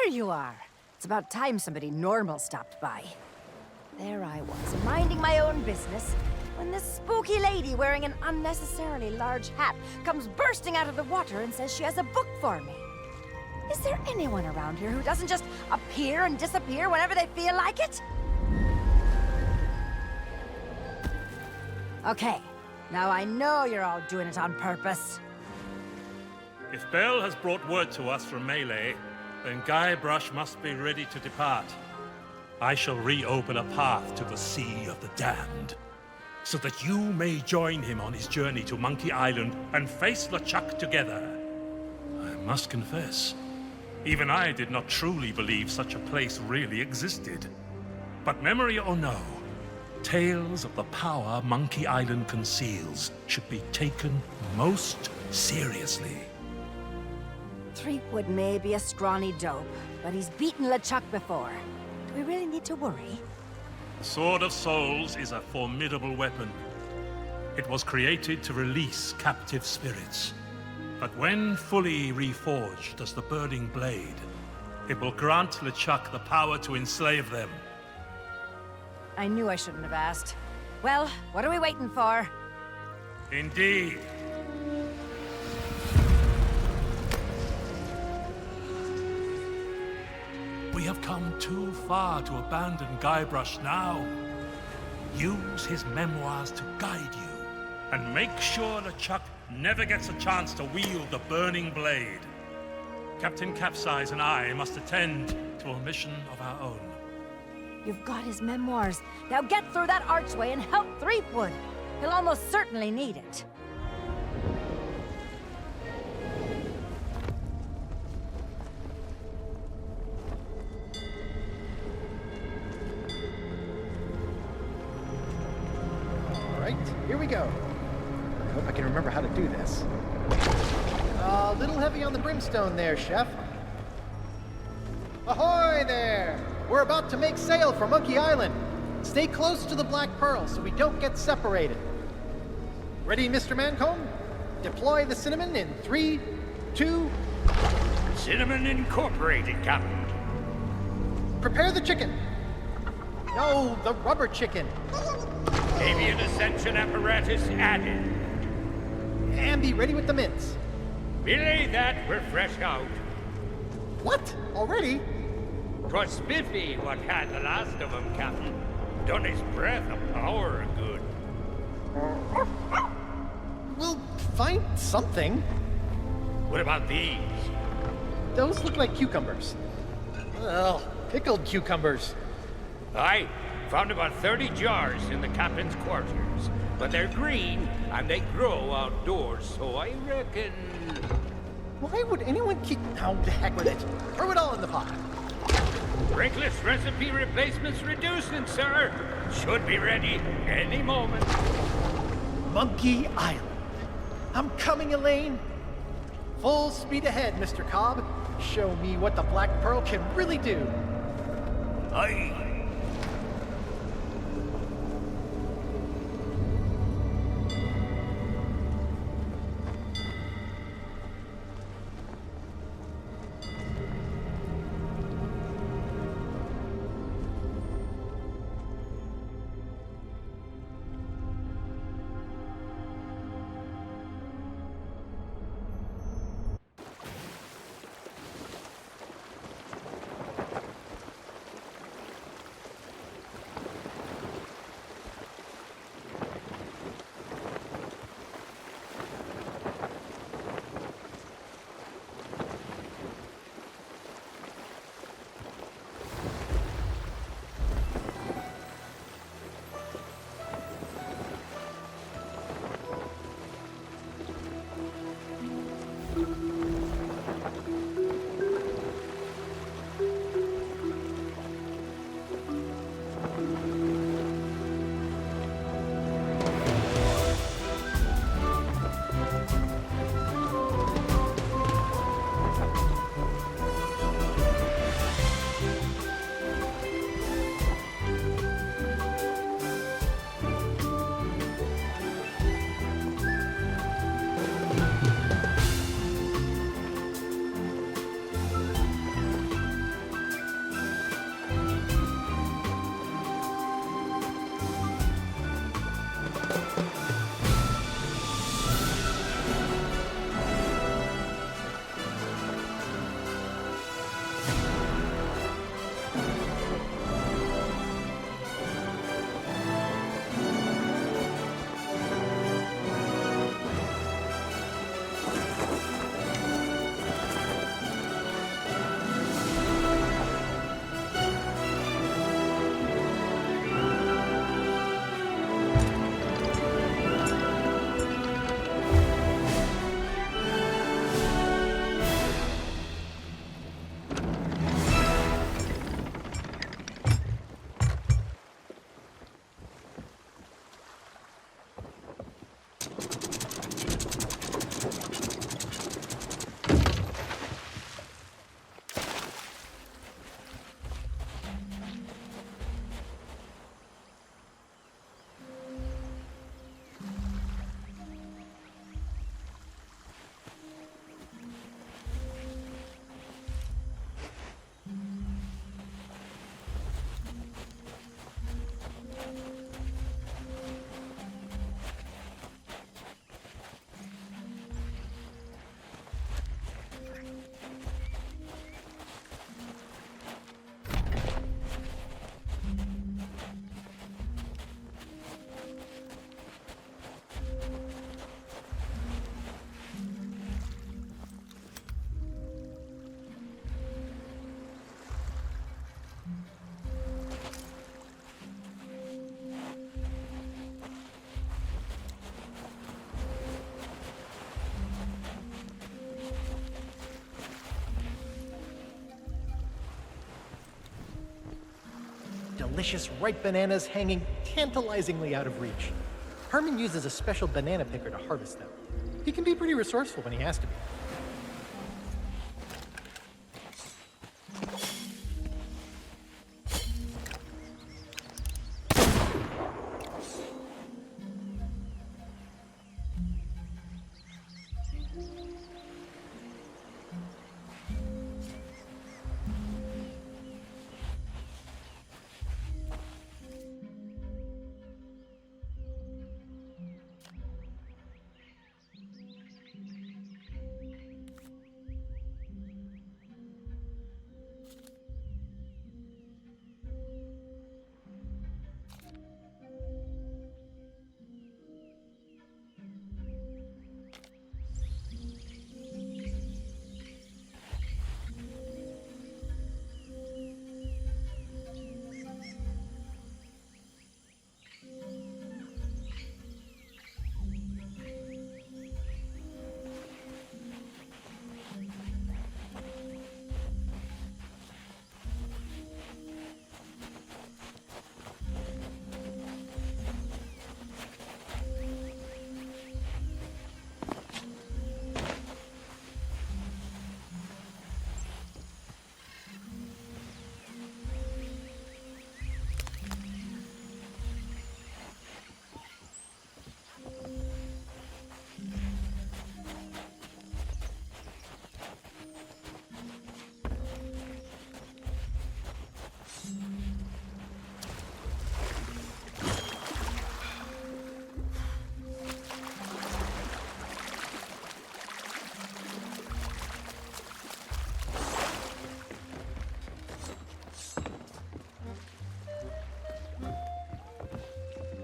There you are. It's about time somebody normal stopped by. There I was, minding my own business, when this spooky lady wearing an unnecessarily large hat comes bursting out of the water and says she has a book for me. Is there anyone around here who doesn't just appear and disappear whenever they feel like it? Okay, now I know you're all doing it on purpose. If Bell has brought word to us from Melee, then Guybrush must be ready to depart. I shall reopen a path to the Sea of the Damned, so that you may join him on his journey to Monkey Island and face LeChuck together. I must confess, even I did not truly believe such a place really existed. But memory or no, tales of the power Monkey Island conceals should be taken most seriously. Threepwood may be a scrawny dope, but he's beaten LeChuck before. Do we really need to worry? The Sword of Souls is a formidable weapon. It was created to release captive spirits. But when fully reforged as the Burning Blade, it will grant LeChuck the power to enslave them. I knew I shouldn't have asked. Well, what are we waiting for? Indeed. We have come too far to abandon Guybrush now. Use his memoirs to guide you, and make sure LeChuck never gets a chance to wield the Burning Blade. Captain Capsize and I must attend to a mission of our own. You've got his memoirs. Now get through that archway and help Threepwood. He'll almost certainly need it. Here we go. I hope I can remember how to do this. A little heavy on the brimstone there, Chef. Ahoy there! We're about to make sail for Monkey Island. Stay close to the Black Pearl so we don't get separated. Ready, Mr. Mancomb? Deploy the cinnamon in 3, 2... Cinnamon Incorporated, Captain. Prepare the chicken. No, the rubber chicken. Avian ascension apparatus added. And be ready with the mints. Belay that, we're fresh out. What? Already? 'Twas Spiffy what had the last of 'em, Captain. Done his breath of power good. We'll find something. What about these? Those look like cucumbers. Well, pickled cucumbers. I found about 30 jars in the captain's quarters, but they're green and they grow outdoors, so I reckon... Why would anyone keep... Oh, to heck with it. Throw it all in the pot. Drinkless recipe replacements reducing, sir. Should be ready any moment. Monkey Island. I'm coming, Elaine. Full speed ahead, Mr. Cobb. Show me what the Black Pearl can really do. Aye. Delicious ripe bananas hanging tantalizingly out of reach. Herman uses a special banana picker to harvest them. He can be pretty resourceful when he has to be.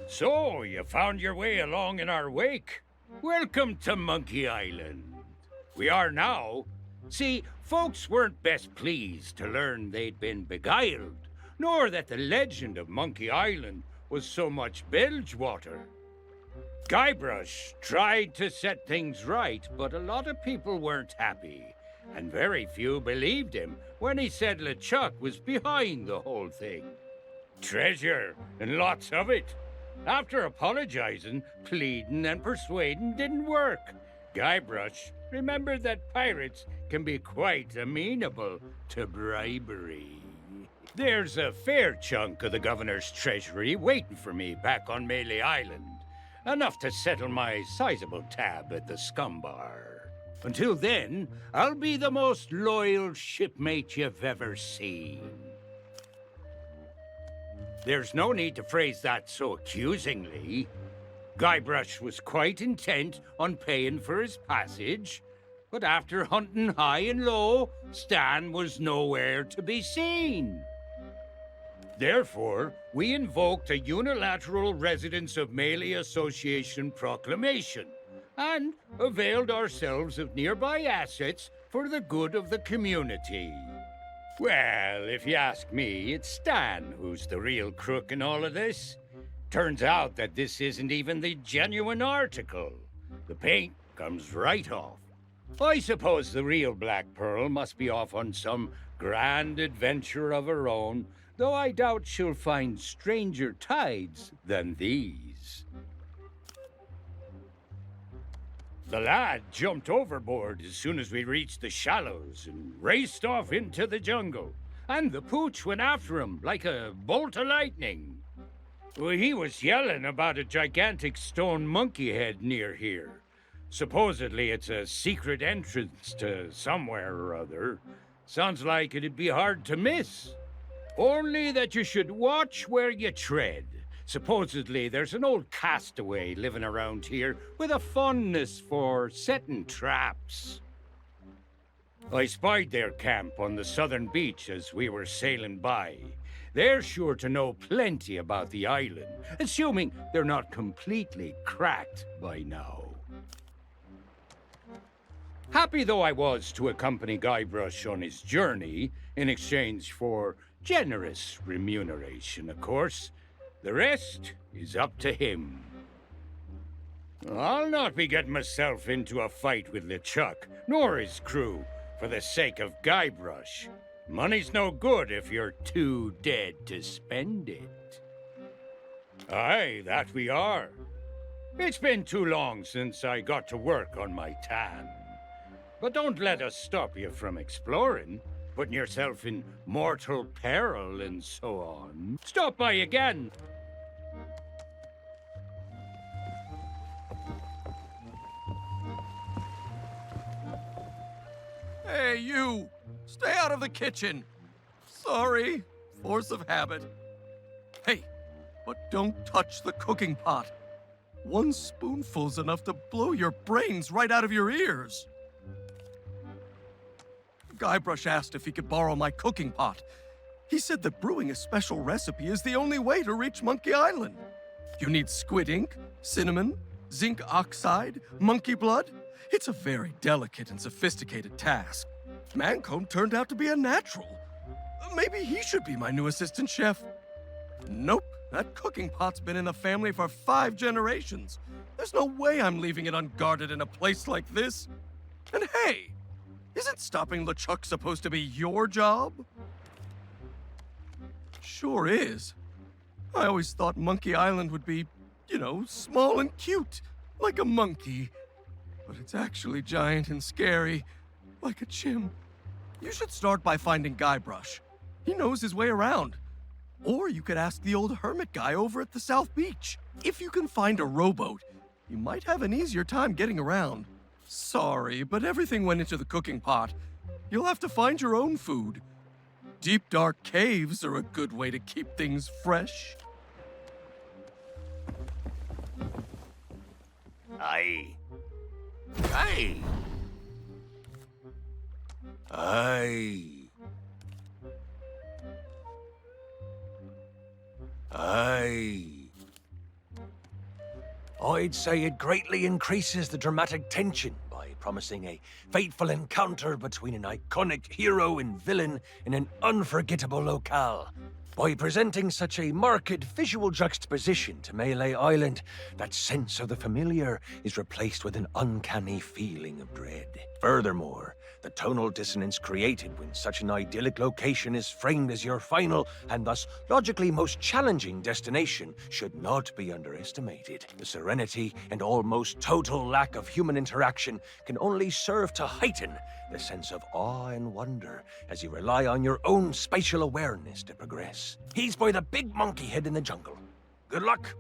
So, you found your way along in our wake? Welcome to Monkey Island. We are now. See, folks weren't best pleased to learn they'd been beguiled, nor that the legend of Monkey Island was so much bilge water. Guybrush tried to set things right, but a lot of people weren't happy, and very few believed him when he said LeChuck was behind the whole thing. Treasure, and lots of it. After apologizing, pleading, and persuading didn't work, Guybrush remembered that pirates can be quite amenable to bribery. There's a fair chunk of the governor's treasury waiting for me back on Melee Island. Enough to settle my sizable tab at the scum bar. Until then, I'll be the most loyal shipmate you've ever seen. There's no need to phrase that so accusingly. Guybrush was quite intent on paying for his passage, but after hunting high and low, Stan was nowhere to be seen. Therefore, we invoked a unilateral Residents of Melee Association proclamation and availed ourselves of nearby assets for the good of the community. Well, if you ask me, it's Stan who's the real crook in all of this. Turns out that this isn't even the genuine article. The paint comes right off. I suppose the real Black Pearl must be off on some grand adventure of her own, though I doubt she'll find stranger tides than these. The lad jumped overboard as soon as we reached the shallows and raced off into the jungle, and the pooch went after him like a bolt of lightning. Well, he was yelling about a gigantic stone monkey head near here. Supposedly it's a secret entrance to somewhere or other. Sounds like it'd be hard to miss. Only that you should watch where you tread. Supposedly there's an old castaway living around here with a fondness for setting traps. I spied their camp on the southern beach as we were sailing by. They're sure to know plenty about the island, assuming they're not completely cracked by now. Happy though I was to accompany Guybrush on his journey, in exchange for generous remuneration, of course, the rest is up to him. I'll not be getting myself into a fight with LeChuck, nor his crew, for the sake of Guybrush. Money's no good if you're too dead to spend it. Aye, that we are. It's been too long since I got to work on my tan. But don't let us stop you from exploring, putting yourself in mortal peril and so on. Stop by again. Hey, you! Stay out of the kitchen! Sorry, force of habit. Hey, but don't touch the cooking pot. One spoonful's enough to blow your brains right out of your ears. Guybrush asked if he could borrow my cooking pot. He said that brewing a special recipe is the only way to reach Monkey Island. You need squid ink, cinnamon, zinc oxide, monkey blood. It's a very delicate and sophisticated task. Mancone turned out to be a natural. Maybe he should be my new assistant chef. Nope, that cooking pot's been in the family for 5 generations. There's no way I'm leaving it unguarded in a place like this. And hey, isn't stopping LeChuck supposed to be your job? Sure is. I always thought Monkey Island would be, you know, small and cute, like a monkey. But it's actually giant and scary, like a chimp. You should start by finding Guybrush. He knows his way around. Or you could ask the old hermit guy over at the South Beach. If you can find a rowboat, you might have an easier time getting around. Sorry, but everything went into the cooking pot. You'll have to find your own food. Deep, dark caves are a good way to keep things fresh. Aye. Aye. Aye. Aye. I'd say it greatly increases the dramatic tension by promising a fateful encounter between an iconic hero and villain in an unforgettable locale. By presenting such a marked visual juxtaposition to Melee Island, that sense of the familiar is replaced with an uncanny feeling of dread. Furthermore, the tonal dissonance created when such an idyllic location is framed as your final, and thus logically most challenging destination, should not be underestimated. The serenity and almost total lack of human interaction can only serve to heighten the sense of awe and wonder as you rely on your own spatial awareness to progress. He's by the big monkey head in the jungle. Good luck.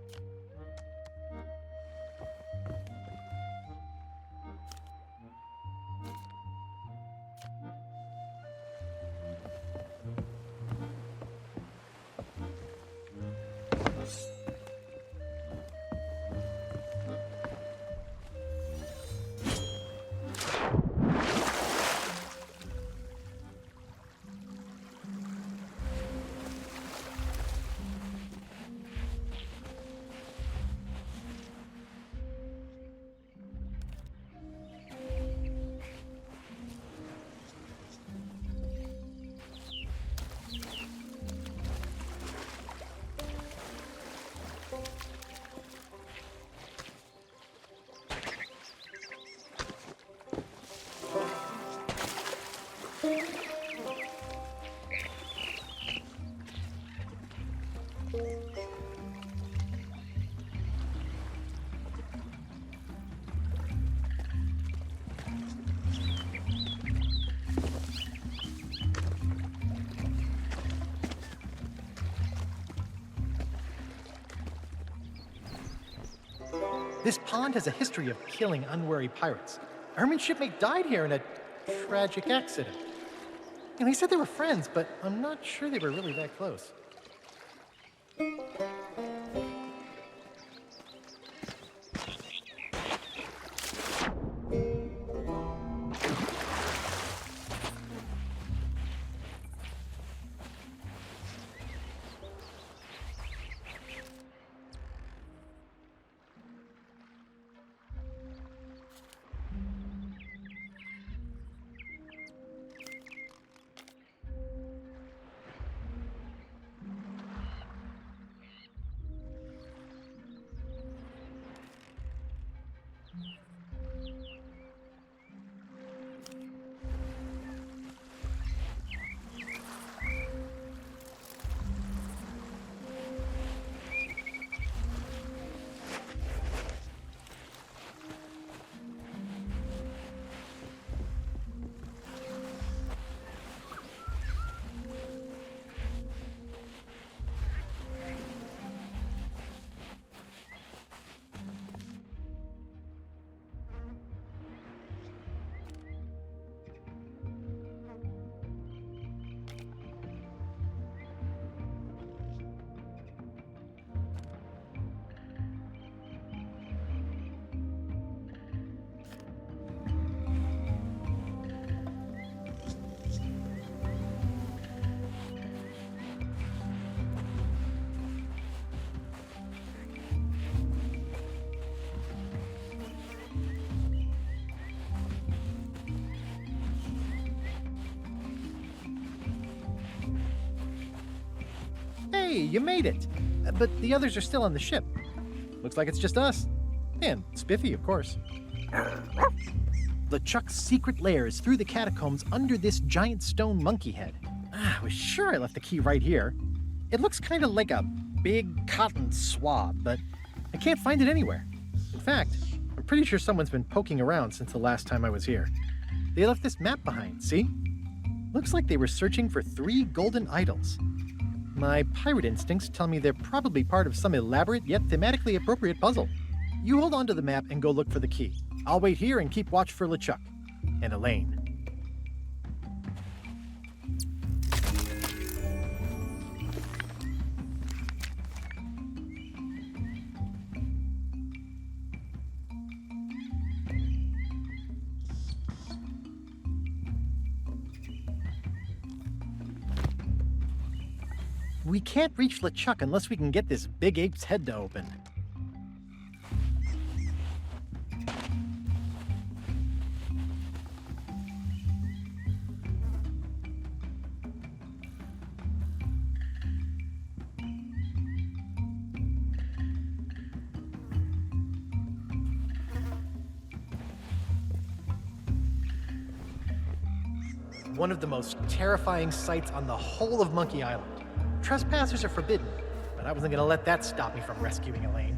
This pond has a history of killing unwary pirates. Herman shipmate died here in a tragic accident. He said they were friends, but I'm not sure they were really that close. Hey, you made it! But the others are still on the ship. Looks like it's just us. And Spiffy, of course. LeChuck's secret lair is through the catacombs under this giant stone monkey head. I was sure I left the key right here. It looks kind of like a big cotton swab, but I can't find it anywhere. In fact, I'm pretty sure someone's been poking around since the last time I was here. They left this map behind, see? Looks like they were searching for 3 golden idols. My pirate instincts tell me they're probably part of some elaborate yet thematically appropriate puzzle. You hold on to the map and go look for the key. I'll wait here and keep watch for LeChuck and Elaine. We can't reach LeChuck unless we can get this big ape's head to open. One of the most terrifying sights on the whole of Monkey Island. Trespassers are forbidden, but I wasn't going to let that stop me from rescuing Elaine.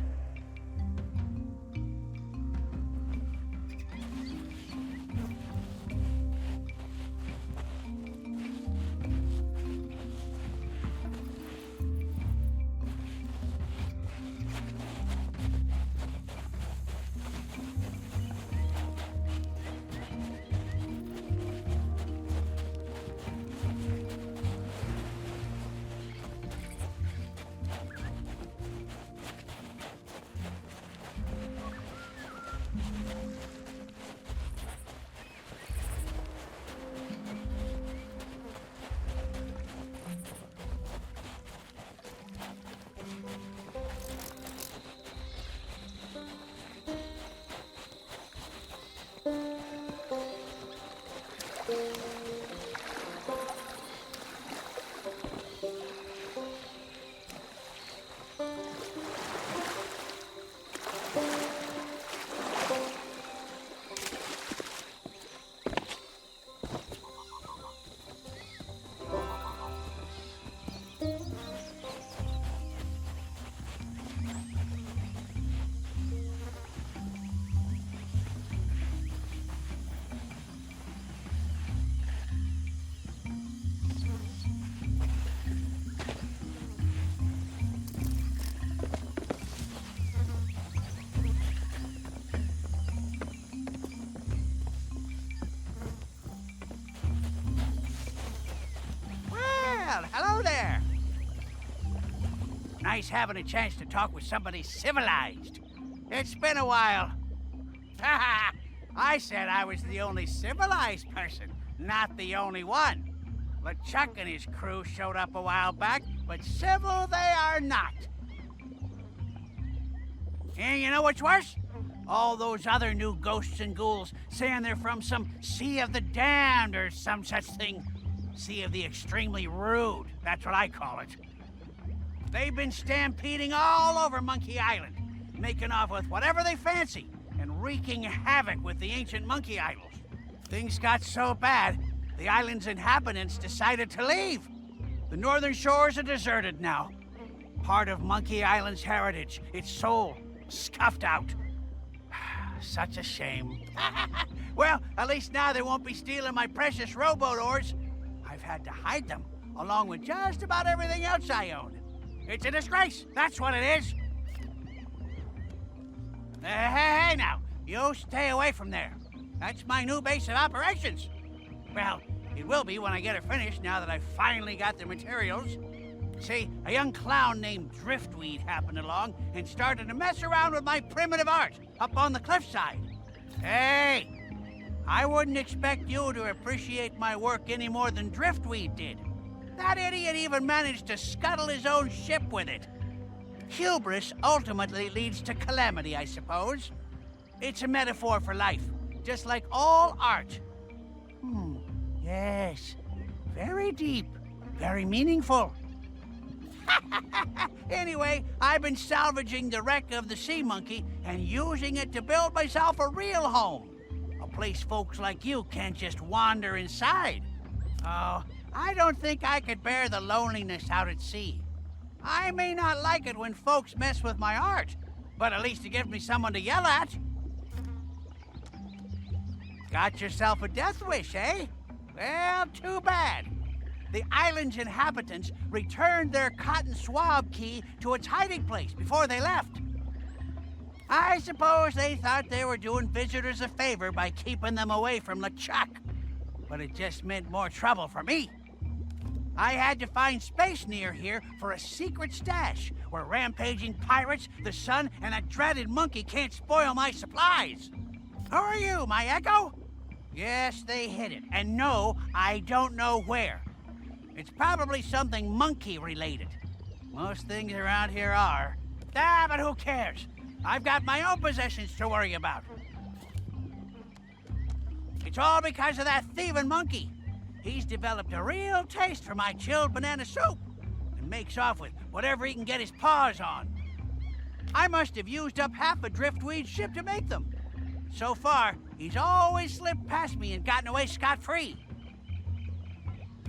nice having a chance to talk with somebody civilized. It's been a while. Haha! I said I was the only civilized person, not the only one. LeChuck and his crew showed up a while back, but civil they are not. And you know what's worse? All those other new ghosts and ghouls saying they're from some Sea of the Damned or some such thing. Sea of the Extremely Rude, that's what I call it. They've been stampeding all over Monkey Island, making off with whatever they fancy, and wreaking havoc with the ancient monkey idols. Things got so bad, the island's inhabitants decided to leave. The northern shores are deserted now. Part of Monkey Island's heritage, its soul, scuffed out. Such a shame. Well, at least now they won't be stealing my precious rowboat oars. I've had to hide them, along with just about everything else I own. It's a disgrace, that's what it is. Hey now, you stay away from there. That's my new base of operations. Well, it will be when I get it finished, now that I've finally got the materials. See, a young clown named Driftweed happened along and started to mess around with my primitive art up on the cliffside. Hey, I wouldn't expect you to appreciate my work any more than Driftweed did. That idiot even managed to scuttle his own ship with it. Hubris ultimately leads to calamity, I suppose. It's a metaphor for life, just like all art. Yes, very deep, very meaningful. Anyway, I've been salvaging the wreck of the Sea Monkey and using it to build myself a real home. A place folks like you can't just wander inside. Oh, I don't think I could bear the loneliness out at sea. I may not like it when folks mess with my art, but at least it gives me someone to yell at. Got yourself a death wish, eh? Well, too bad. The island's inhabitants returned their cotton swab key to its hiding place before they left. I suppose they thought they were doing visitors a favor by keeping them away from LeChuck, but it just meant more trouble for me. I had to find space near here for a secret stash where rampaging pirates, the sun, and a dreaded monkey can't spoil my supplies. Who are you, my echo? Yes, they hid it, and no, I don't know where. It's probably something monkey-related. Most things around here are. But who cares? I've got my own possessions to worry about. It's all because of that thieving monkey. He's developed a real taste for my chilled banana soup and makes off with whatever he can get his paws on. I must have used up half a Driftweed's ship to make them. So far, he's always slipped past me and gotten away scot-free.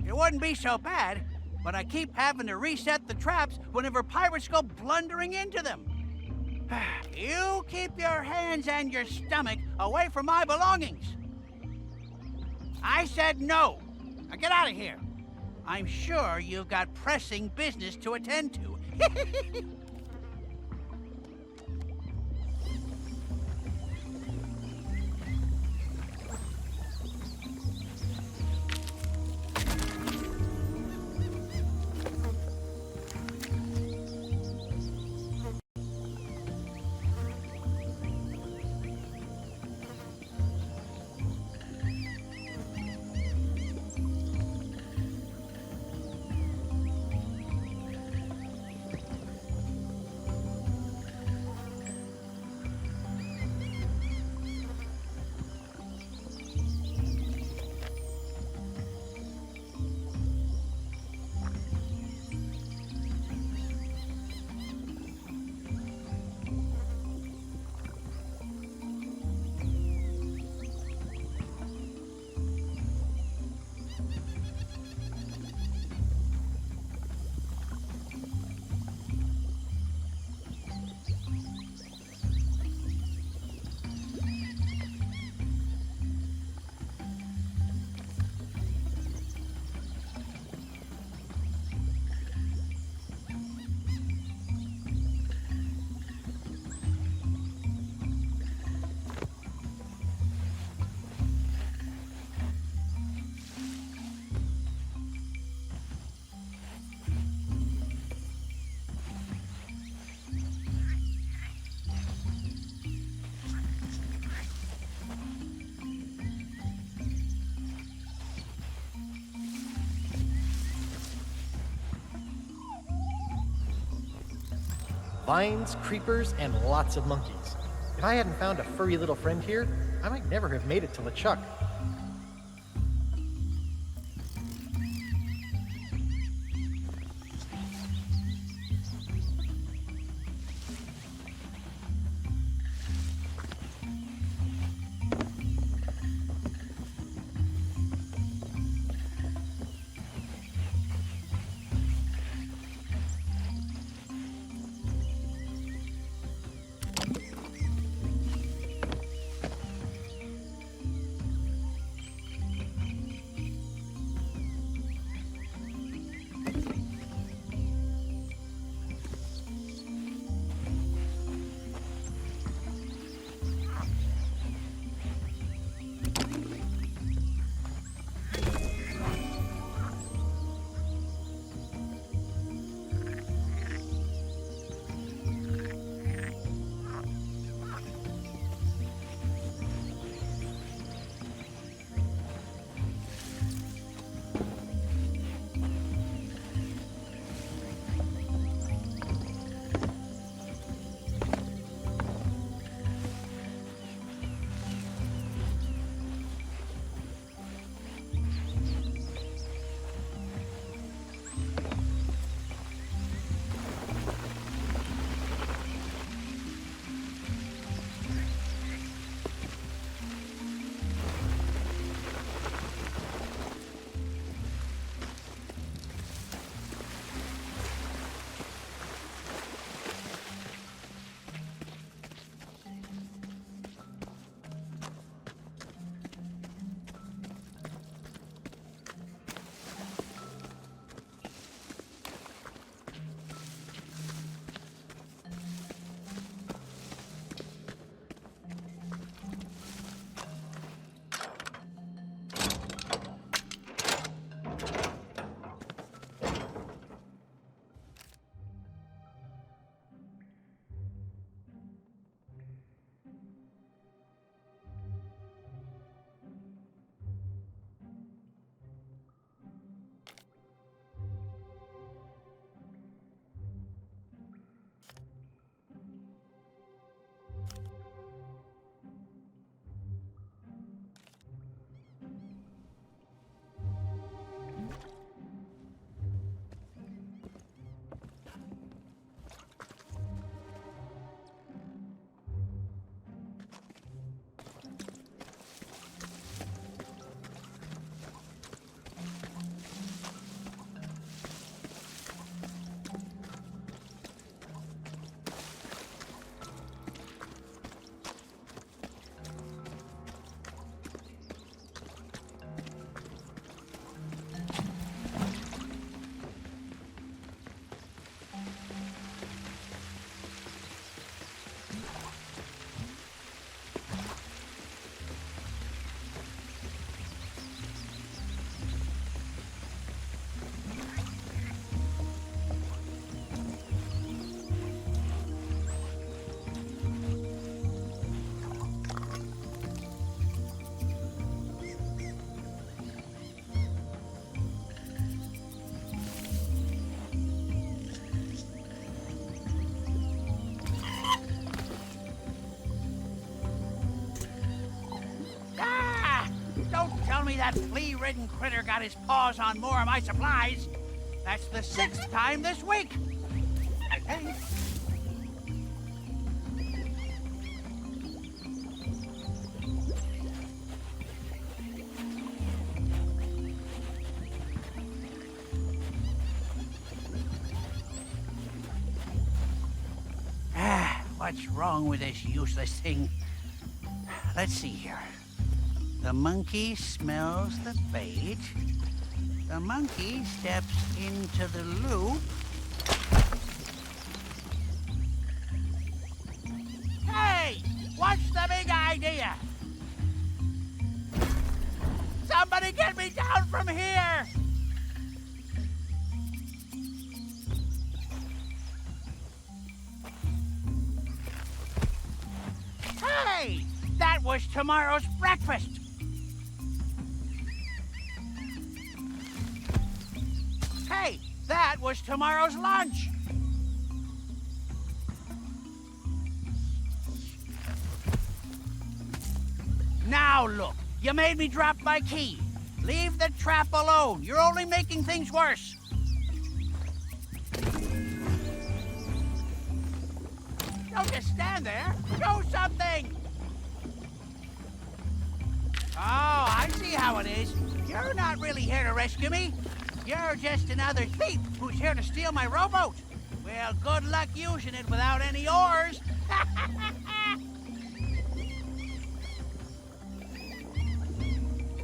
It wouldn't be so bad, but I keep having to reset the traps whenever pirates go blundering into them. You keep your hands and your stomach away from my belongings. I said no. Now get out of here. I'm sure you've got pressing business to attend to. Vines, creepers, and lots of monkeys. If I hadn't found a furry little friend here, I might never have made it to LeChuck. Tell me that flea-ridden critter got his paws on more of my supplies. That's the 6th time this week, I think. What's wrong with this useless thing? Let's see here. The monkey smells the bait. The monkey steps into the loop. Hey! What's the big idea? Somebody get me down from here! Hey! That was tomorrow's breakfast! Hey, that was tomorrow's lunch. Now look, you made me drop my key. Leave the trap alone. You're only making things worse. Don't just stand there. Do something! Oh, I see how it is. You're not really here to rescue me. You're just another thief who's here to steal my rowboat. Well, good luck using it without any oars.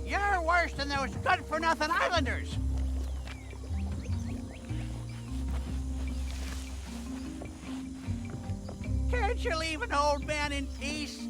You're worse than those good-for-nothing islanders. Can't you leave an old man in peace?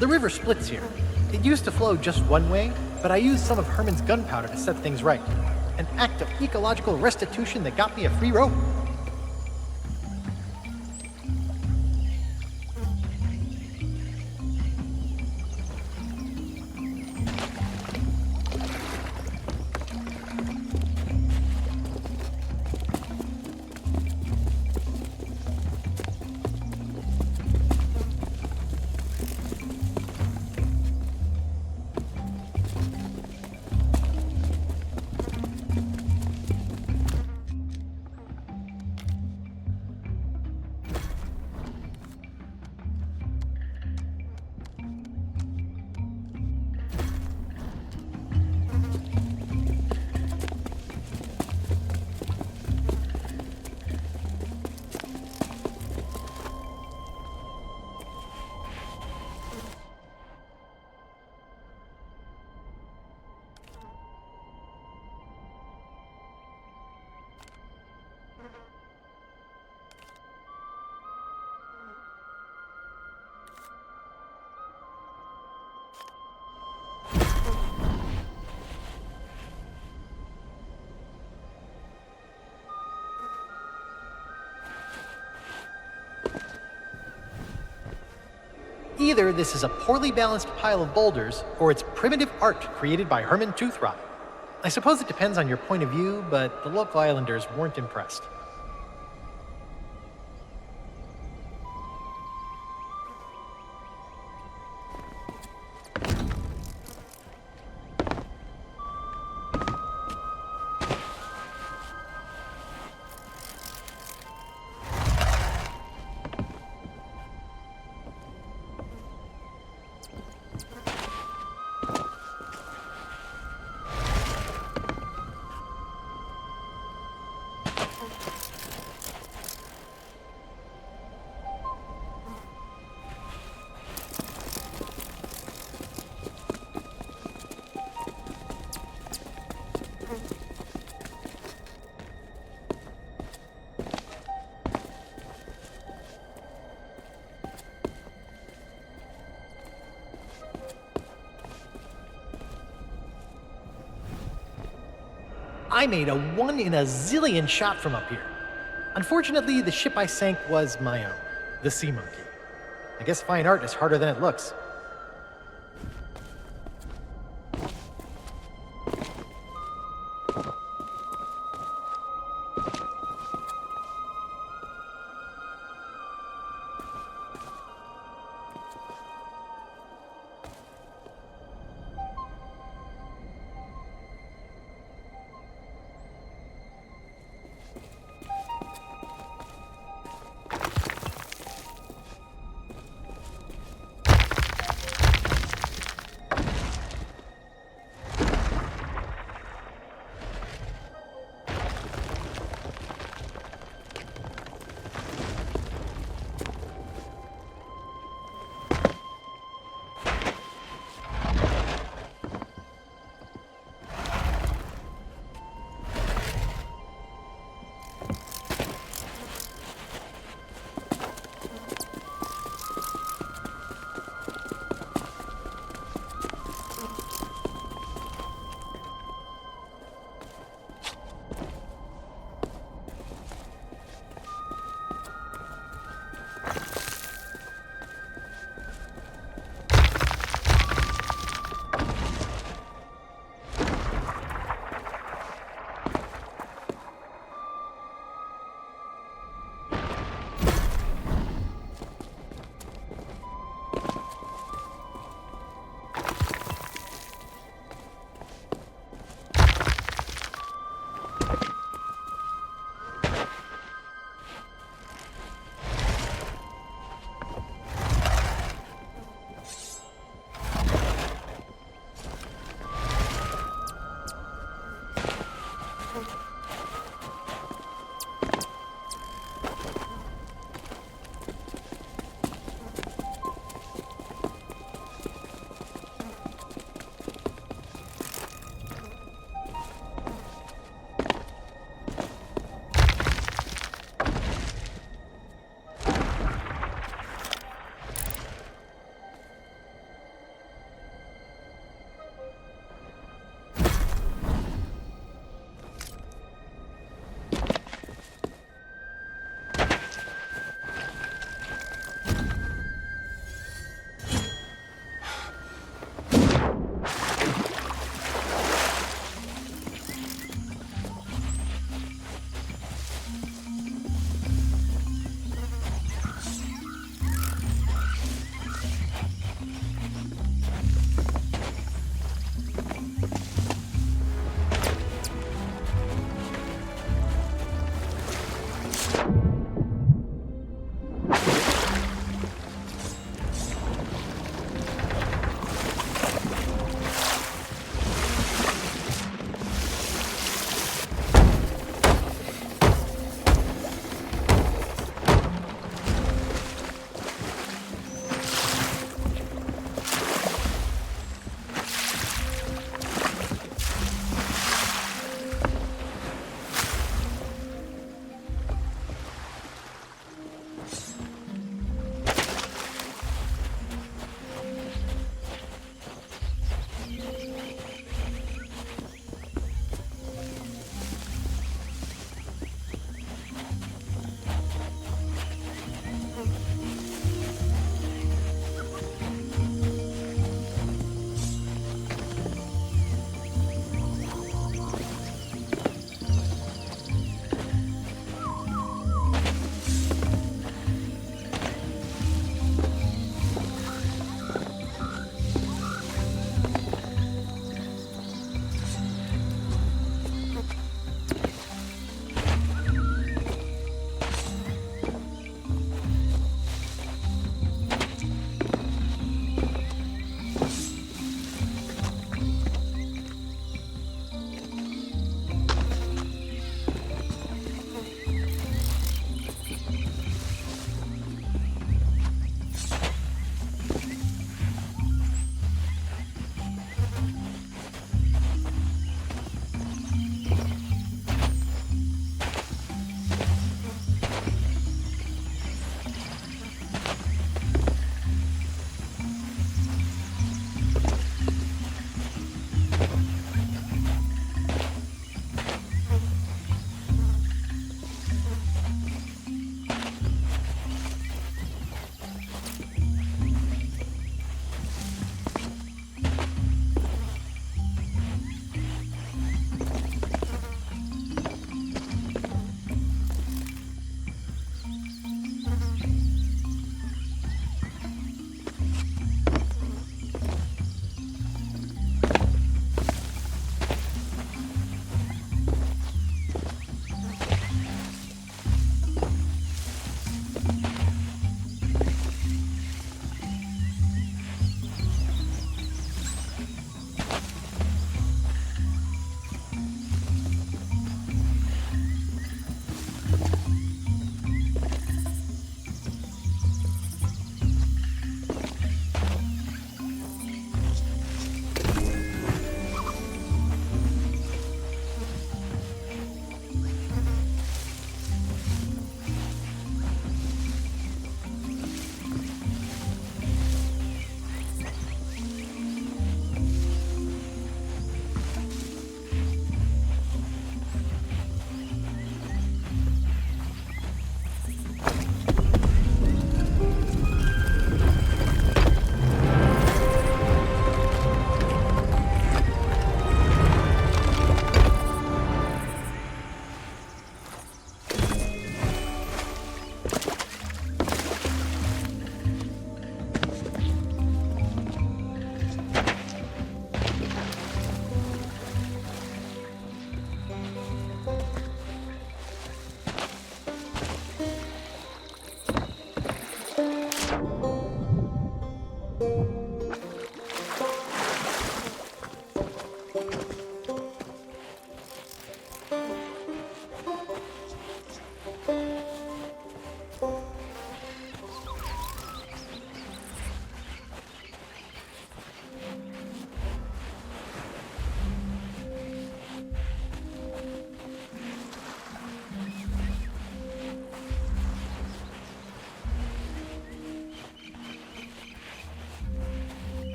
The river splits here. It used to flow just one way, but I used some of Herman's gunpowder to set things right. An act of ecological restitution that got me a free rope. Either this is a poorly balanced pile of boulders, or it's primitive art created by Herman Toothrot. I suppose it depends on your point of view, but the local islanders weren't impressed. I made a 1 in a zillion shot from up here. Unfortunately, the ship I sank was my own, the Sea Monkey. I guess fine art is harder than it looks.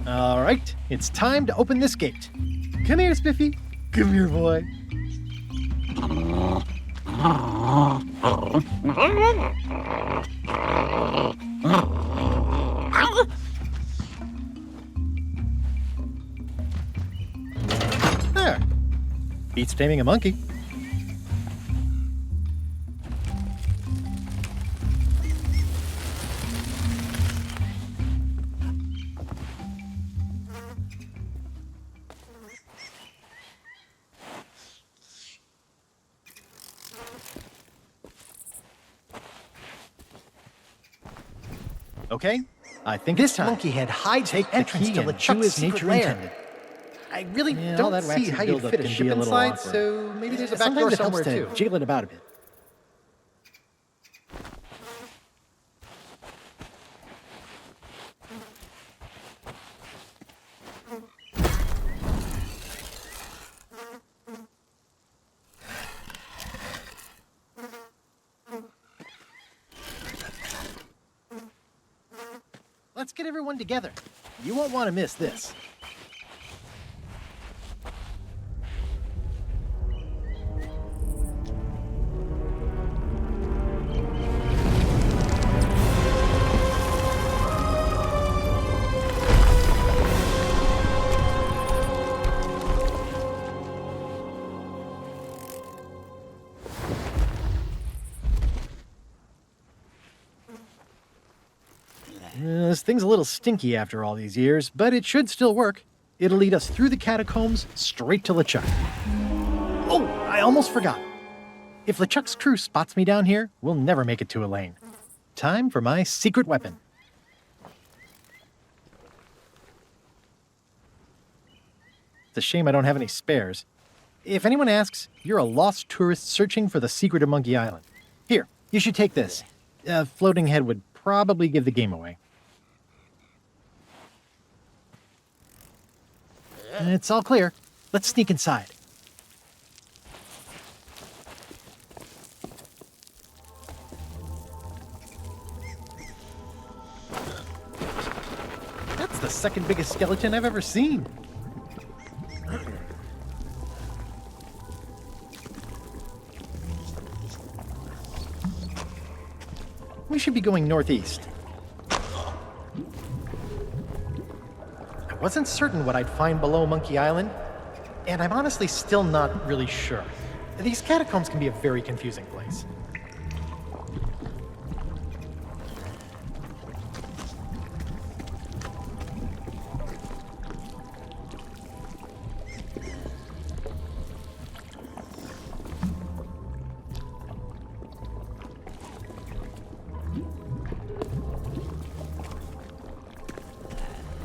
All right, it's time to open this gate. Come here, Spiffy. Come here, boy. There. Beats taming a monkey. Okay, I think this monkey head hides the entrance to LeChuck's secret lair. I really don't see how you fit a ship inside, so maybe there's a back door somewhere too. Jiggle it about a bit. Let's get everyone together. You won't want to miss this. This thing's a little stinky after all these years, but it should still work. It'll lead us through the catacombs straight to LeChuck. Oh, I almost forgot. If LeChuck's crew spots me down here, we'll never make it to Elaine. Time for my secret weapon. It's a shame I don't have any spares. If anyone asks, you're a lost tourist searching for the secret of Monkey Island. Here, you should take this. A floating head would probably give the game away. It's all clear. Let's sneak inside. That's the second biggest skeleton I've ever seen. We should be going northeast. I wasn't certain what I'd find below Monkey Island, and I'm honestly still not really sure. These catacombs can be a very confusing place.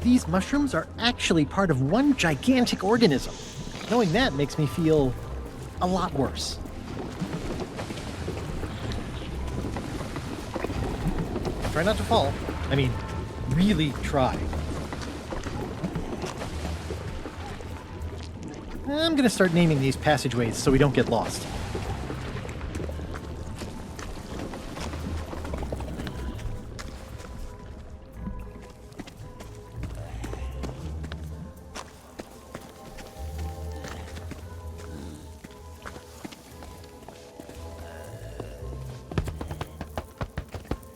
These mushrooms are actually part of one gigantic organism. Knowing that makes me feel a lot worse. Try not to fall. I mean, really try. I'm gonna start naming these passageways so we don't get lost.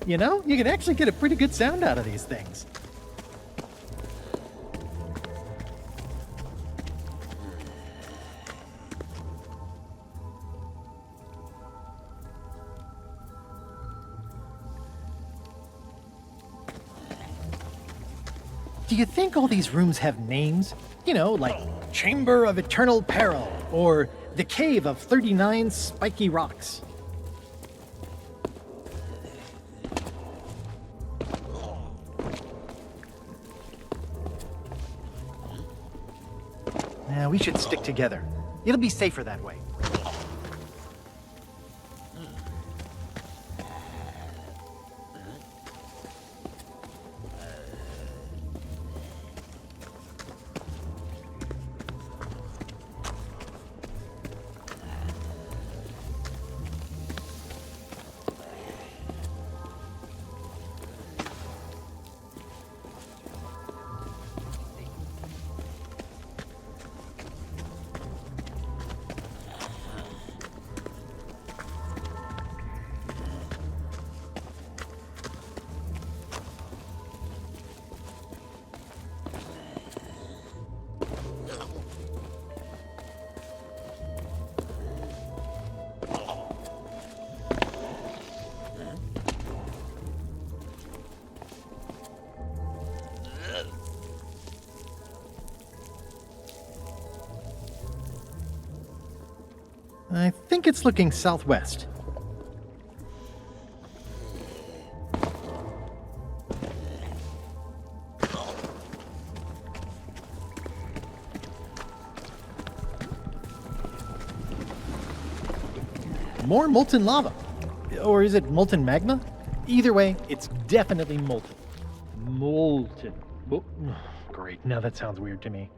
You know, you can actually get a pretty good sound out of these things. Do you think all these rooms have names? You know, like Chamber of Eternal Peril, or the Cave of 39 Spiky Rocks. We should stick together. It'll be safer that way. I think it's looking southwest. More molten lava. Or is it molten magma? Either way, it's definitely molten. Molten. Oh, great, now that sounds weird to me.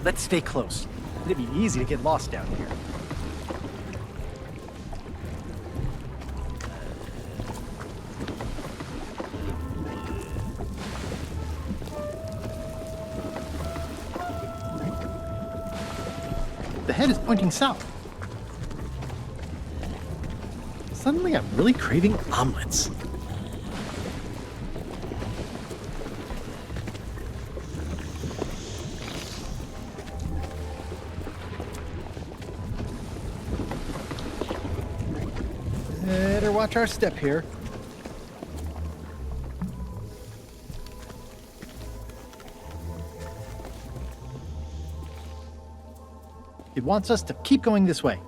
Let's stay close. It'd be easy to get lost down here. The head is pointing south. Suddenly, I'm really craving omelets. Better watch our step here. It wants us to keep going this way.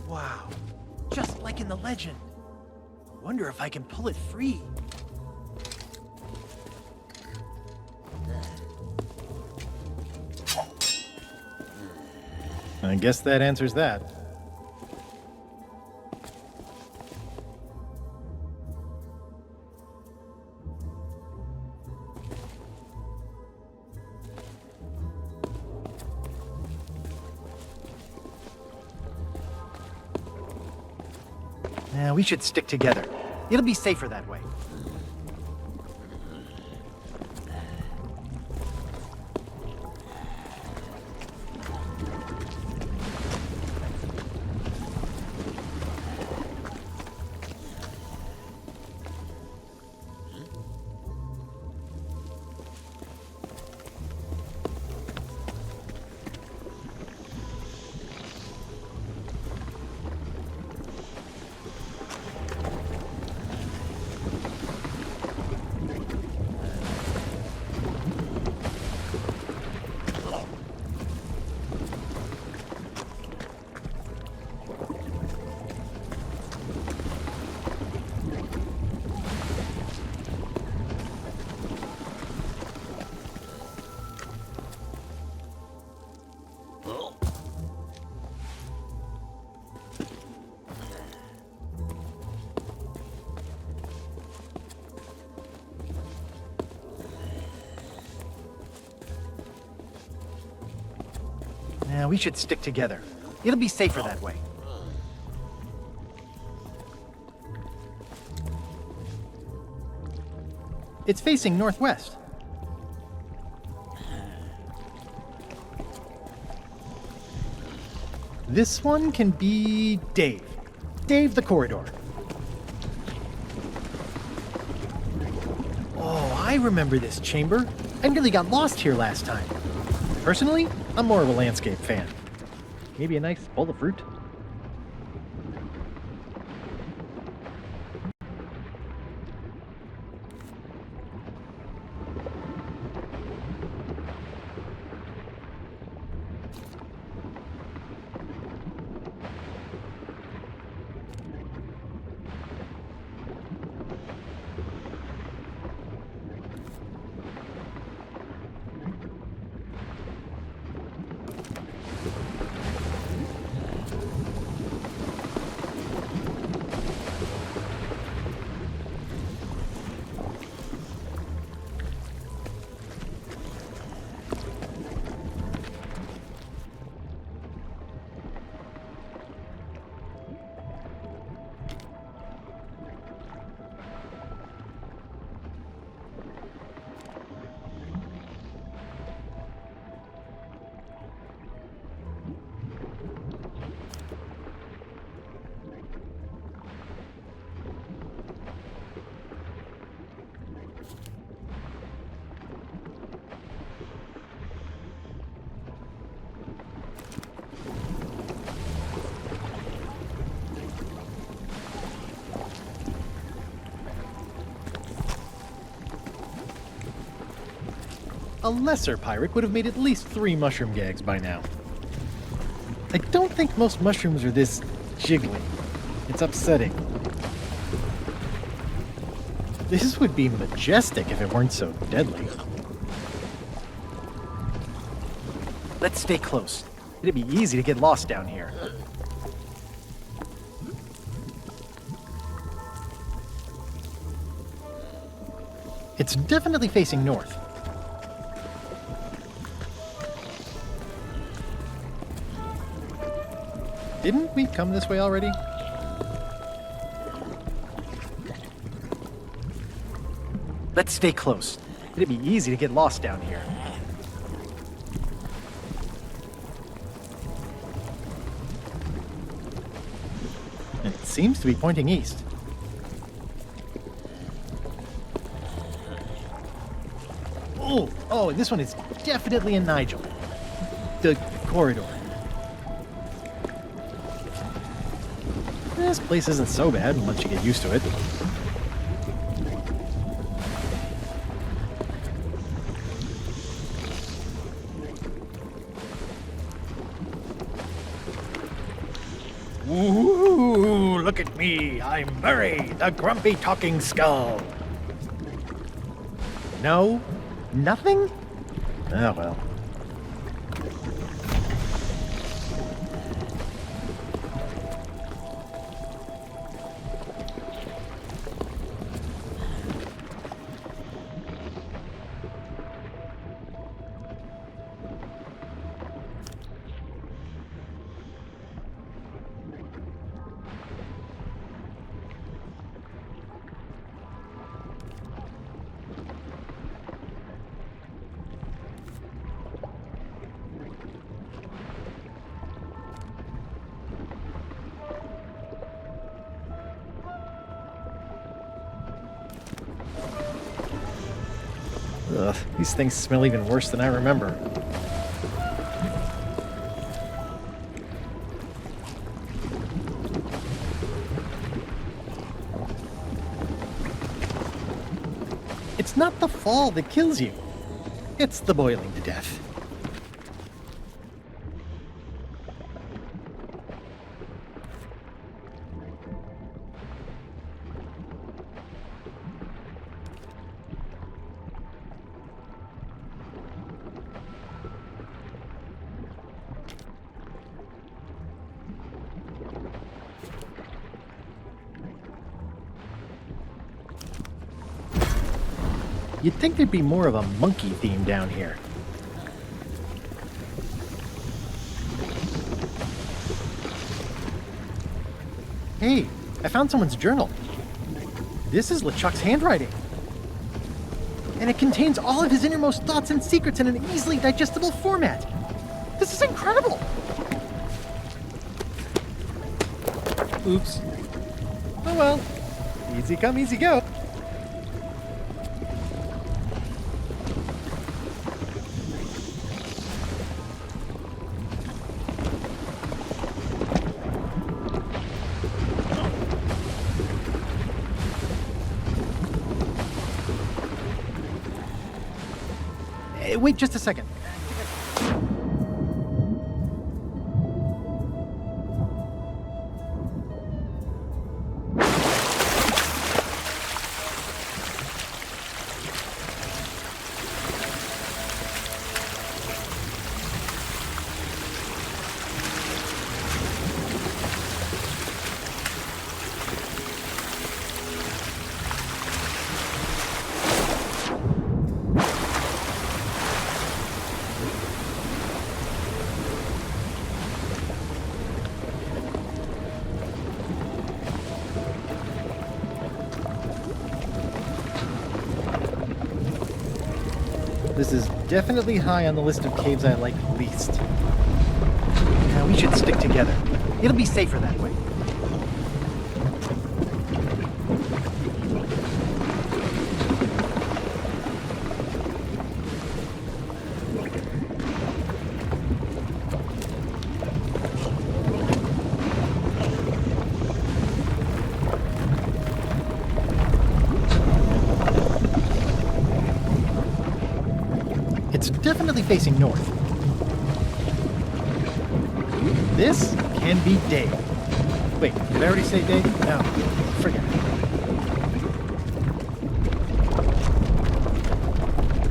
Wow, just like in the legend. Wonder if I can pull it free. I guess that answers that. Now we should stick together. It'll be safer that way. Now we should stick together. It'll be safer that way. It's facing northwest. This one can be Dave. Dave the corridor. Oh, I remember this chamber. I nearly got lost here last time. Personally, I'm more of a landscape fan. Maybe a nice bowl of fruit? A lesser pirate would have made at least 3 mushroom gags by now. I don't think most mushrooms are this jiggly. It's upsetting. This would be majestic if it weren't so deadly. Let's stay close. It'd be easy to get lost down here. It's definitely facing north. Didn't we come this way already? Let's stay close. It'd be easy to get lost down here. It seems to be pointing east. Oh, and this one is definitely in Nigel. The corridor. This place isn't so bad once you get used to it. Ooh, look at me. I'm Murray, the grumpy talking skull. No? Nothing? Oh, well. Ugh, these things smell even worse than I remember. It's not the fall that kills you. It's the boiling to death. You'd think there'd be more of a monkey theme down here. Hey, I found someone's journal. This is LeChuck's handwriting. And it contains all of his innermost thoughts and secrets in an easily digestible format. This is incredible! Oops. Oh well. Easy come, easy go. Wait just a second. This is definitely high on the list of caves I like least. Now we should stick together. It'll be safer that way. It's definitely facing north. This can be day. Wait, did I already say day? No, forget it.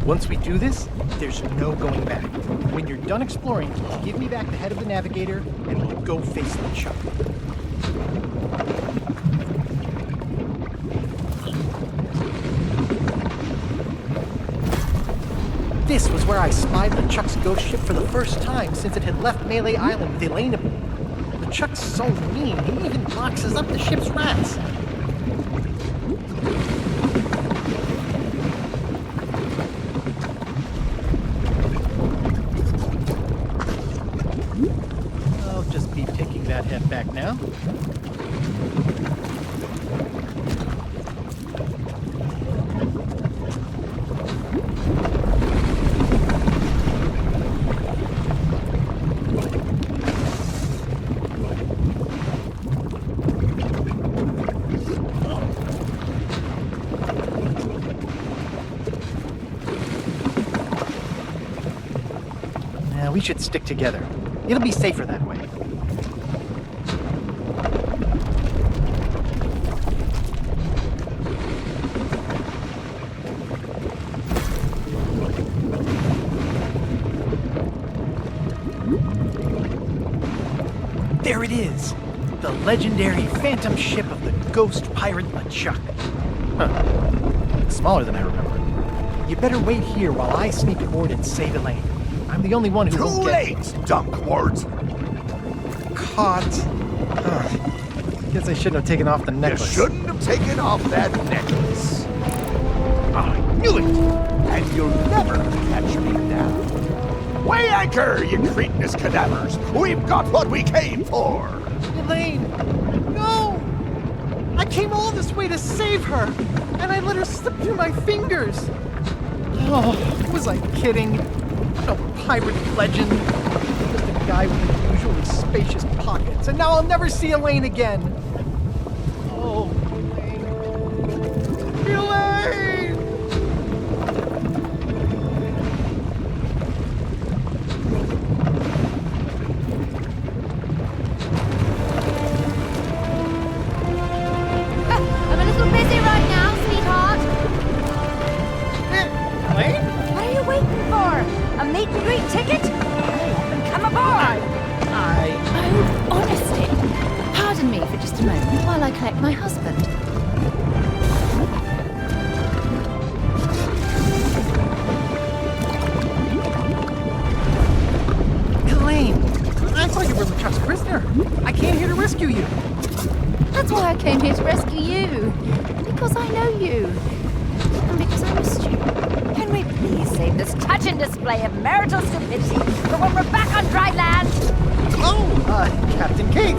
Once we do this, there's no going back. When you're done exploring, give me back the head of the navigator, and we'll go face LeChuck. This was where I spied LeChuck's ghost ship for the first time since it had left Melee Island with Elaine. LeChuck's so mean, he even boxes up the ship's rats. I'll just be picking that head back now. We should stick together. It'll be safer that way. There it is! The legendary phantom ship of the ghost pirate LeChuck. Huh. Smaller than I remember. You better wait here while I sneak aboard and save Elaine. I'm the only one who won't get... Too late, Dunkwart! Caught. Guess I shouldn't have taken off the You necklace. shouldn't have taken off that necklace. I knew it! And you'll never catch me now. Weigh anchor, you cretinous cadavers! We've got what we came for! Elaine! No! I came all this way to save her, and I let her slip through my fingers! Oh, was I kidding? No pirate legend. Just a guy with unusually spacious pockets, and now I'll never see Elaine again! Oh, Elaine! Elaine! I'm a little busy right now, sweetheart. Elaine? What are you waiting for? A meet and greet ticket? Hurry up and come aboard! Oh, honestly. Pardon me for just a moment while I collect my husband. Elaine! I thought you were LeChuck's prisoner. I came here to rescue you. That's why I came here to rescue you. Because I know you. And because I missed you. Can we please save this touching display of marital stupidity for when we're back on dry land? Oh, Captain Kate.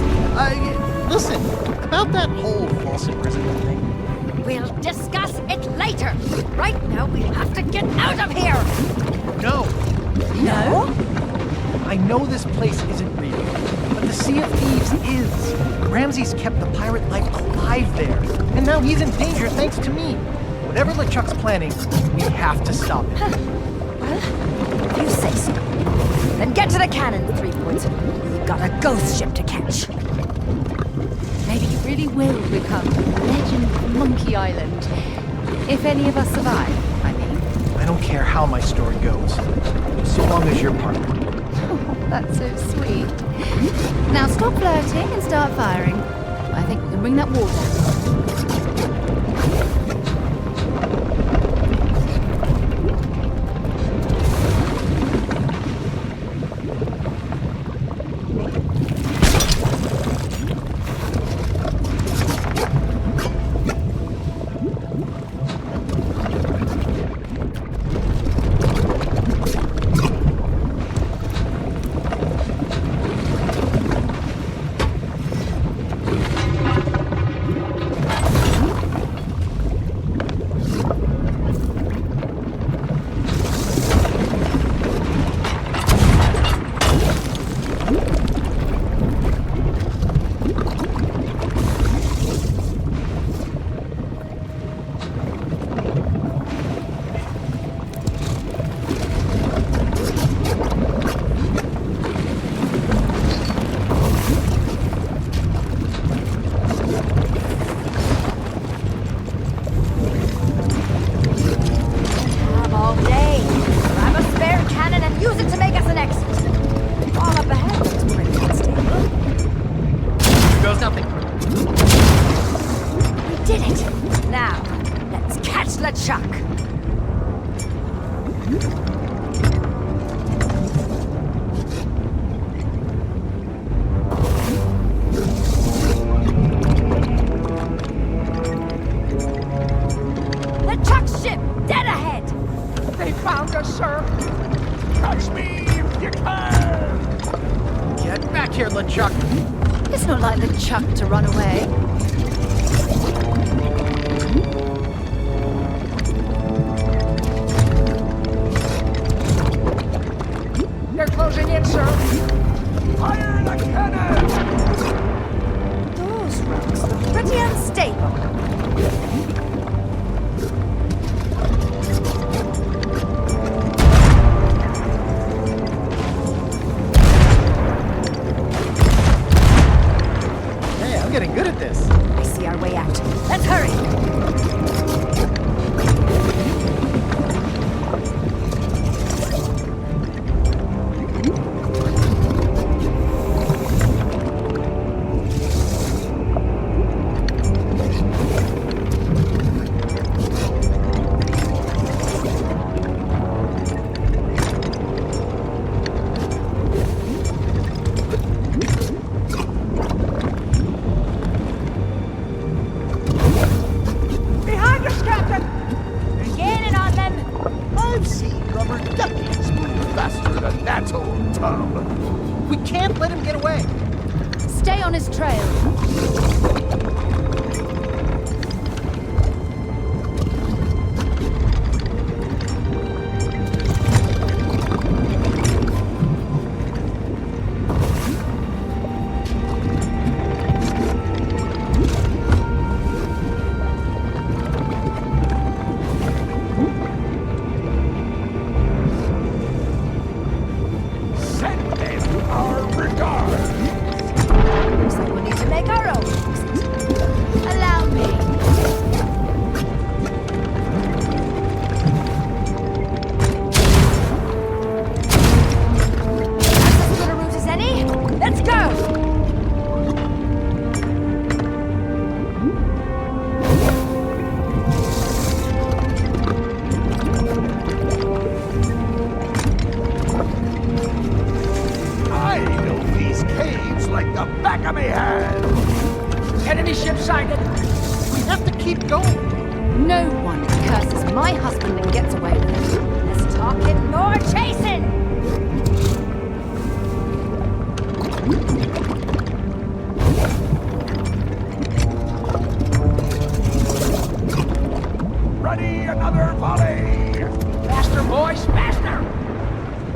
Listen, about that whole false imprisonment thing. We'll discuss it later. Right now, we have to get out of here. No. No? I know this place isn't real, but the Sea of Thieves is. Ramsey's kept the pirate life alive there, and now he's in danger thanks to me. Whatever LeChuck's planning, we have to stop it. Well, if you say so. Then get to the cannon, 3 Points. We've got a ghost ship to catch. Maybe you really will become legend of Monkey Island. If any of us survive, I mean. I don't care how my story goes, so long as you're part of it. Oh, that's so sweet. Now stop flirting and start firing. I think we can bring that water. found us, sir. Catch me if you can! Get back here, LeChuck. It's not like LeChuck to run away. They're closing in, sir. Fire the cannon! Those rocks look pretty unstable. Hey, I'm getting good at this. I see our way out. Let's hurry! Behind us, Captain! We're gaining on them! I've seen rubber duckies move faster than that old tub. We can't let him get away. Stay on his trail. Send them our regards. Looks like we'll need to make our own exit. Allow me. That's as good a route as any. Let's go! I know these caves like the back of my hand. Enemy ship sighted. We have to keep going. No one curses my husband and gets away with it. Less talking, more chasing! Ready another volley. Faster, boys, faster!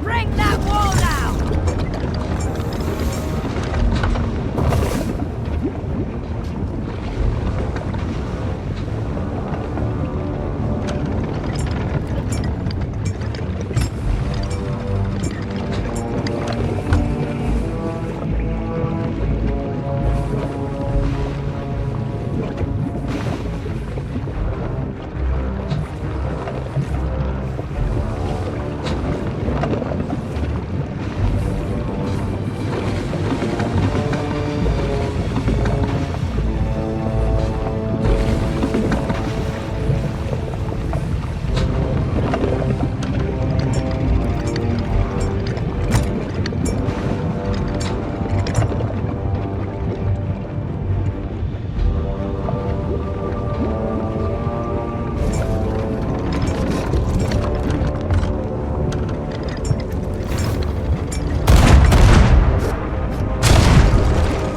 Bring that wall down!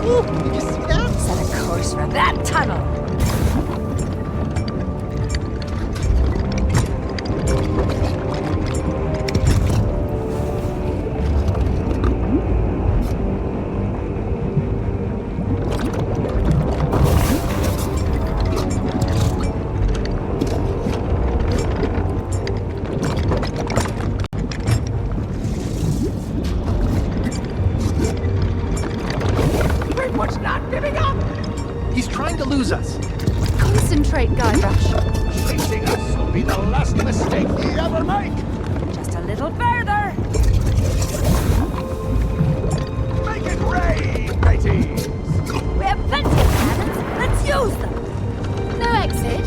Ooh, did you see that? Set a course for that tunnel! What's not giving up? He's trying to lose us. Concentrate, Guybrush. Chasing us will be the last mistake we ever make. Just a little further! Make it rain, mateys. We have plenty of cannons! Let's use them! No exit?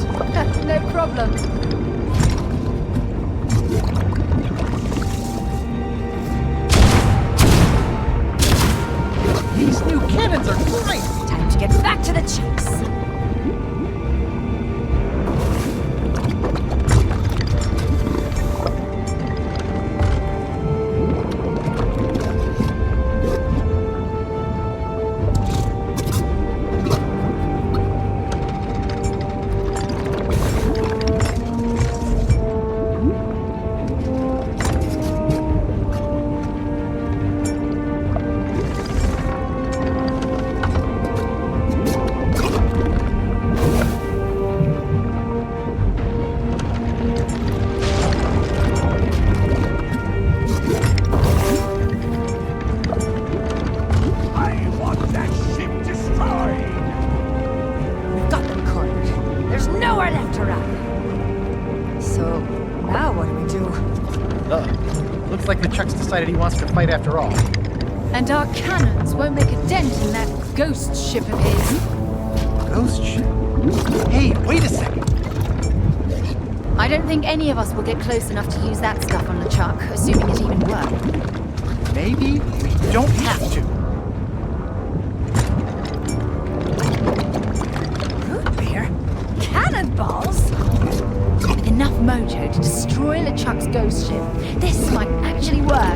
No problem. These new cannons are great. Time to get back to the chase! Looks like LeChuck's decided he wants to fight after all. And our cannons won't make a dent in that ghost ship of his. Ghost ship? Hey, wait a second! I don't think any of us will get close enough to use that stuff on LeChuck, assuming it even worked. Maybe we don't have to. Root beer? Cannonballs? With enough mojo to destroy LeChuck's ghost ship, this might actually work.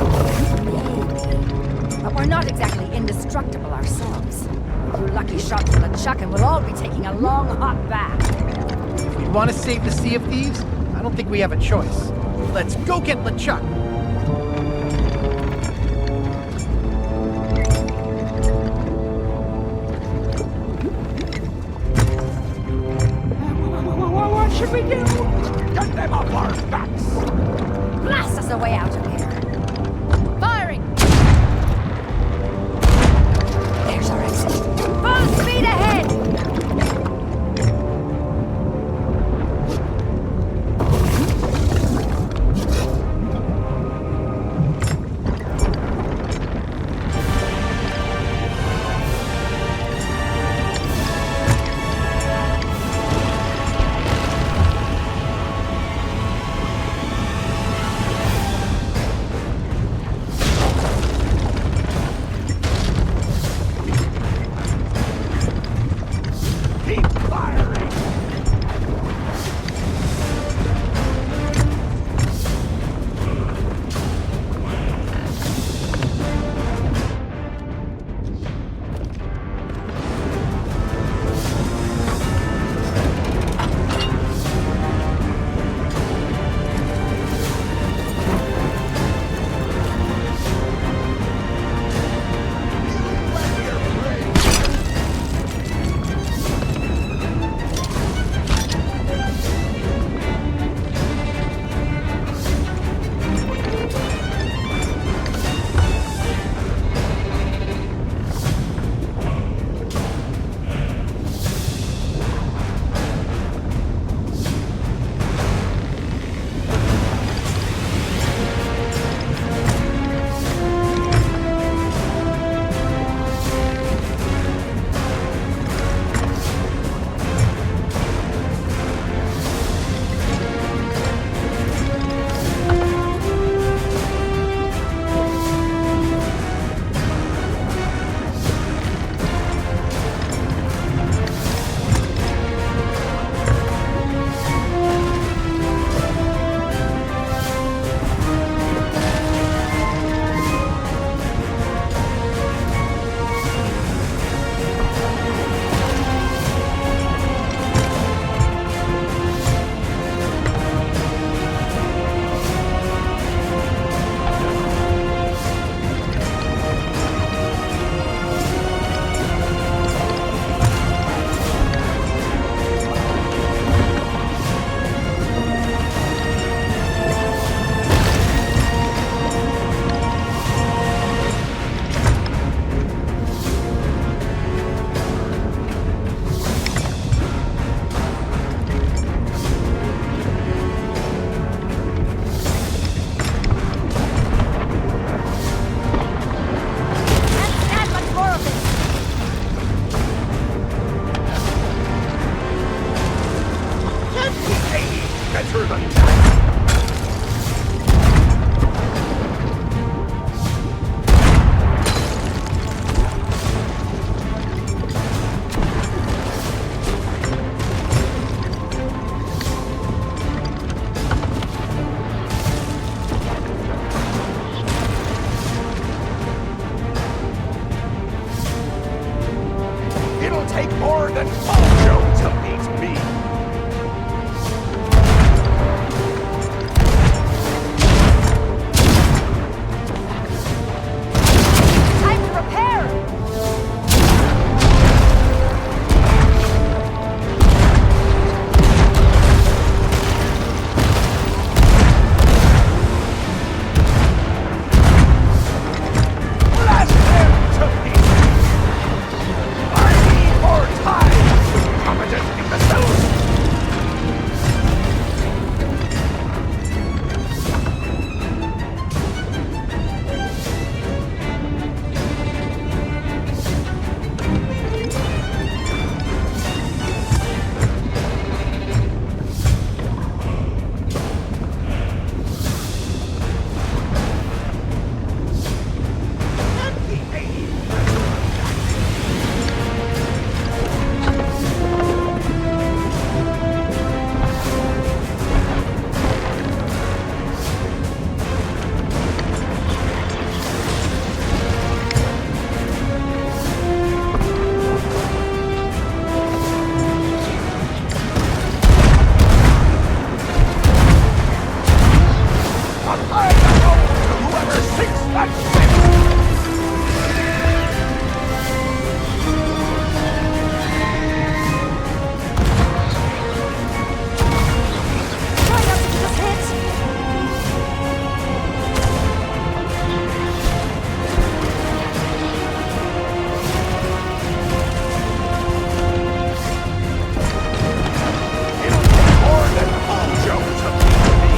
But we're not exactly indestructible ourselves. A few lucky shots from LeChuck and we'll all be taking a long, hot bath. If we want to save the Sea of Thieves, I don't think we have a choice. Let's go get LeChuck! What should we do? Get them off our backs! Blast us a way out of here. Firing! There's our exit. Full speed ahead! Catch them! Try not to get us hit! It'll take more than mojo to beat me.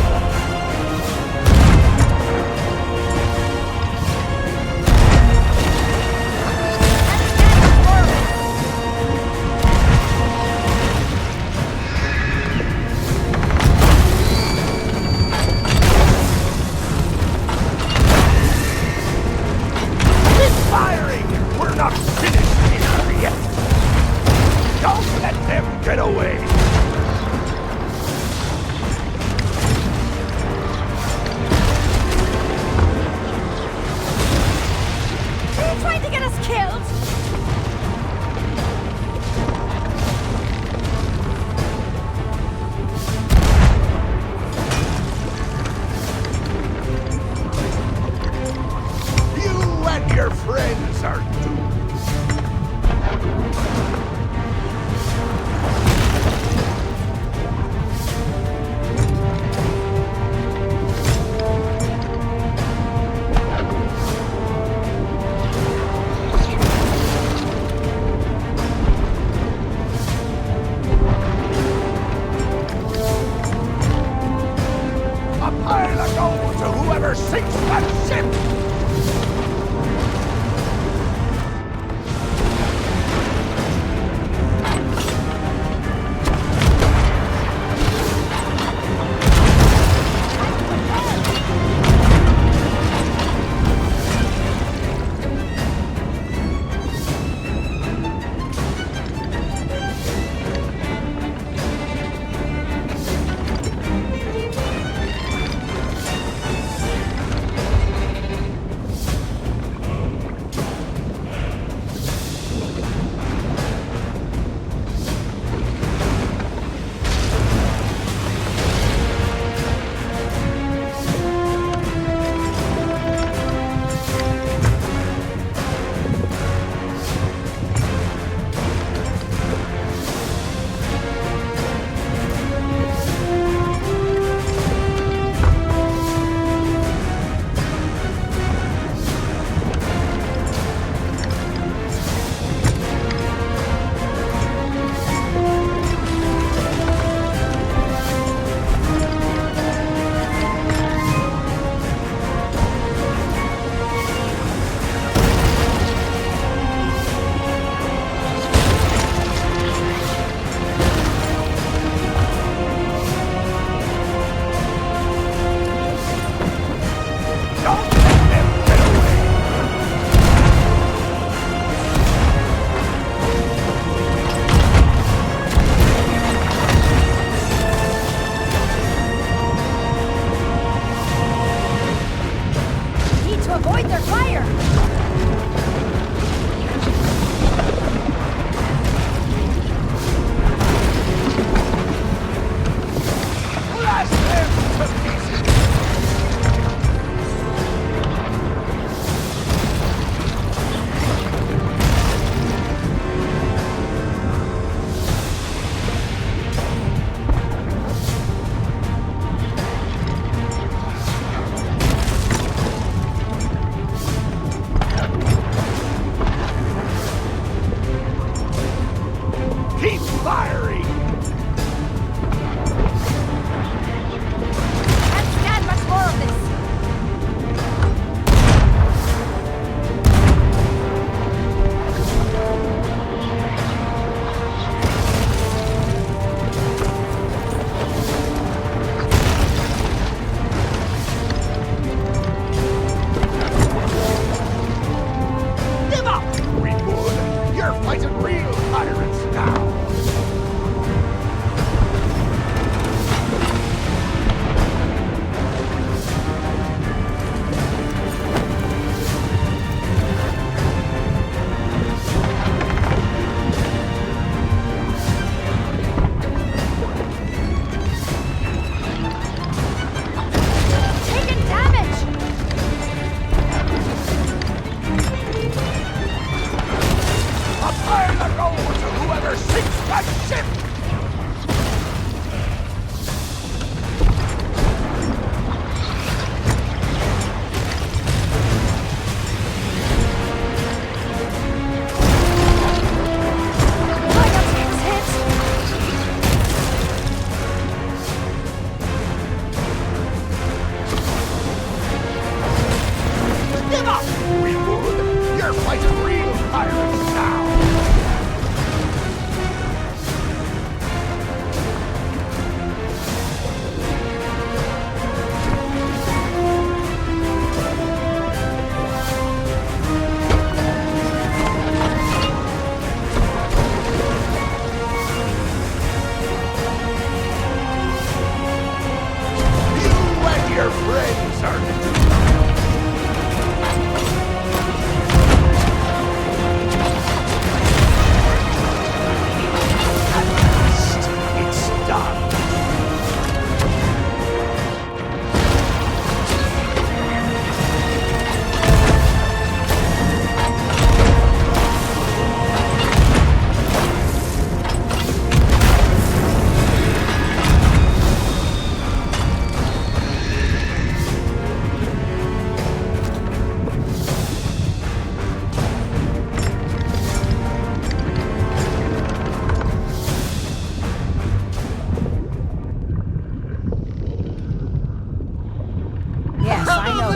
Keep firing! We're not finished here yet. Don't let them get away. Are you trying to get us killed? You and your friends are doomed. A pile of gold to whoever sinks that ship!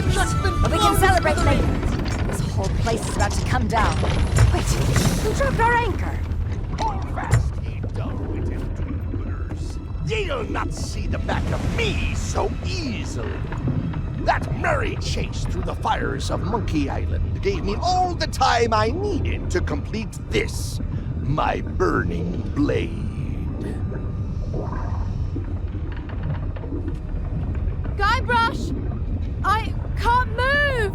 LeChuck's been But we can blown to celebrate smithereens. later. This whole place is about to come down. Wait, who dropped our anchor? Hold fast, ye dull-witted do-gooders. Ye'll not see the back of me so easily. That merry chase through the fires of Monkey Island gave me all the time I needed to complete this, my burning blade. Guybrush! I can't move!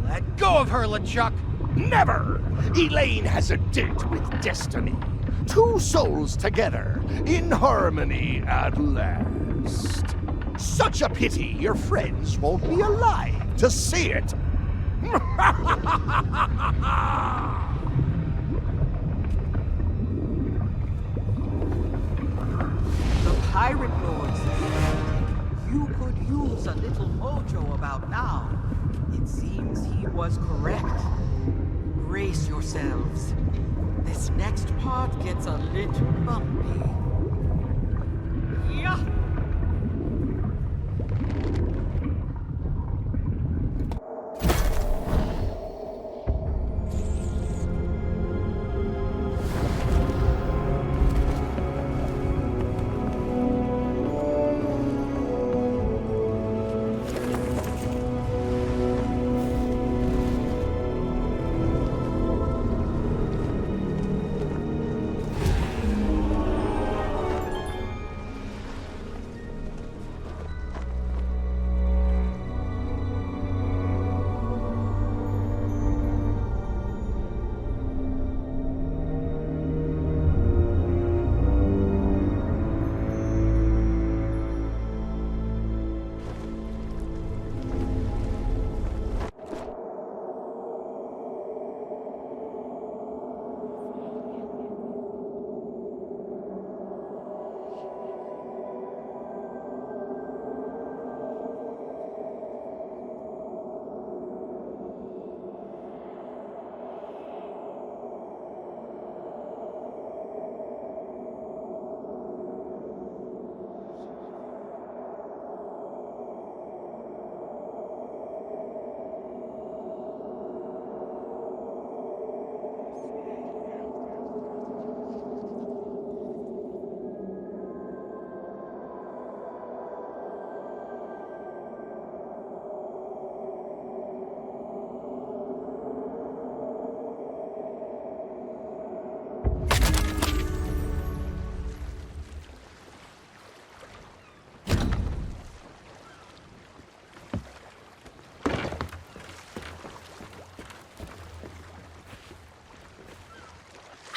Let go of her, LeChuck. Never! Elaine has a dent with destiny. Two souls together, in harmony at last. Such a pity your friends won't be alive to see it. The pirate lord said you could use a little mojo about now. It seems he was correct. Brace yourselves. This next part gets a little bumpy. Yeah.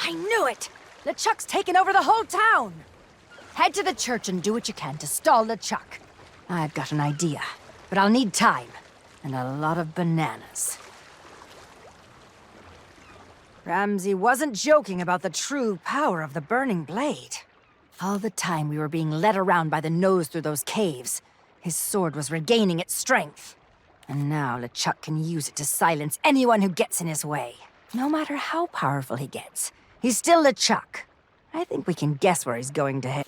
I knew it! LeChuck's taken over the whole town! Head to the church and do what you can to stall LeChuck. I've got an idea, but I'll need time. And a lot of bananas. Ramsay wasn't joking about the true power of the burning blade. All the time we were being led around by the nose through those caves, his sword was regaining its strength. And now LeChuck can use it to silence anyone who gets in his way. No matter how powerful he gets, he's still LeChuck. I think we can guess where he's going to head.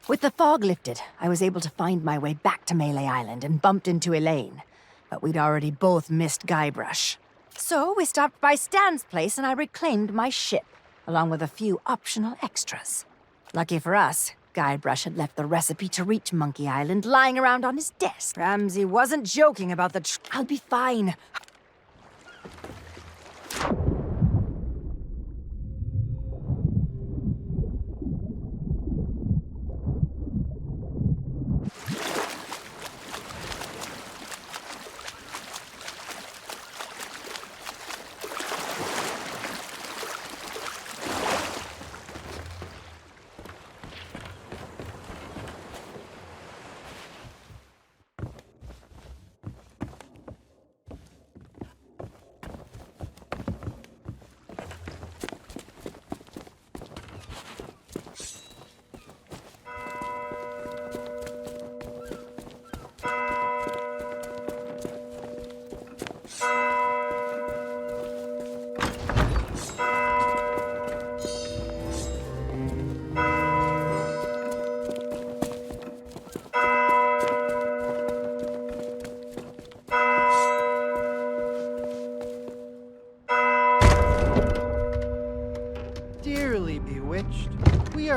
With the fog lifted, I was able to find my way back to Melee Island and bumped into Elaine. But we'd already both missed Guybrush. So we stopped by Stan's place and I reclaimed my ship, along with a few optional extras. Lucky for us, Guybrush had left the recipe to reach Monkey Island lying around on his desk. Ramsay wasn't joking about the I'll be fine.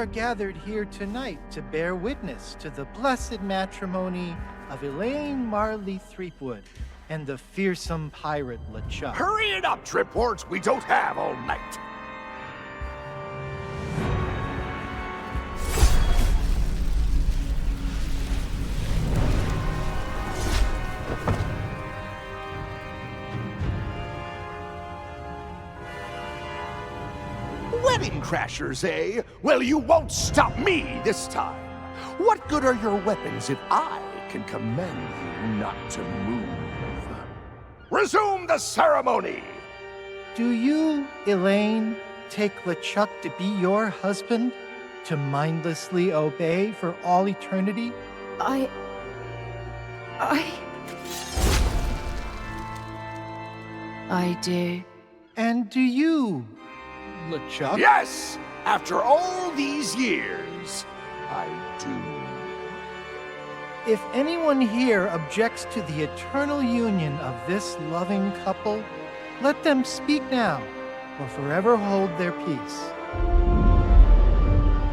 are gathered here tonight to bear witness to the blessed matrimony of Elaine Marley Threepwood and the fearsome pirate LeChuck. Hurry it up, Tripwort. We don't have all night. Wedding crashers, eh? Well, you won't stop me this time. What good are your weapons if I can command you not to move? Resume the ceremony! Do you, Elaine, take LeChuck to be your husband? To mindlessly obey for all eternity? I do. And do you, LeChuck? Yes! After all these years, I do. If anyone here objects to the eternal union of this loving couple, let them speak now, or forever hold their peace.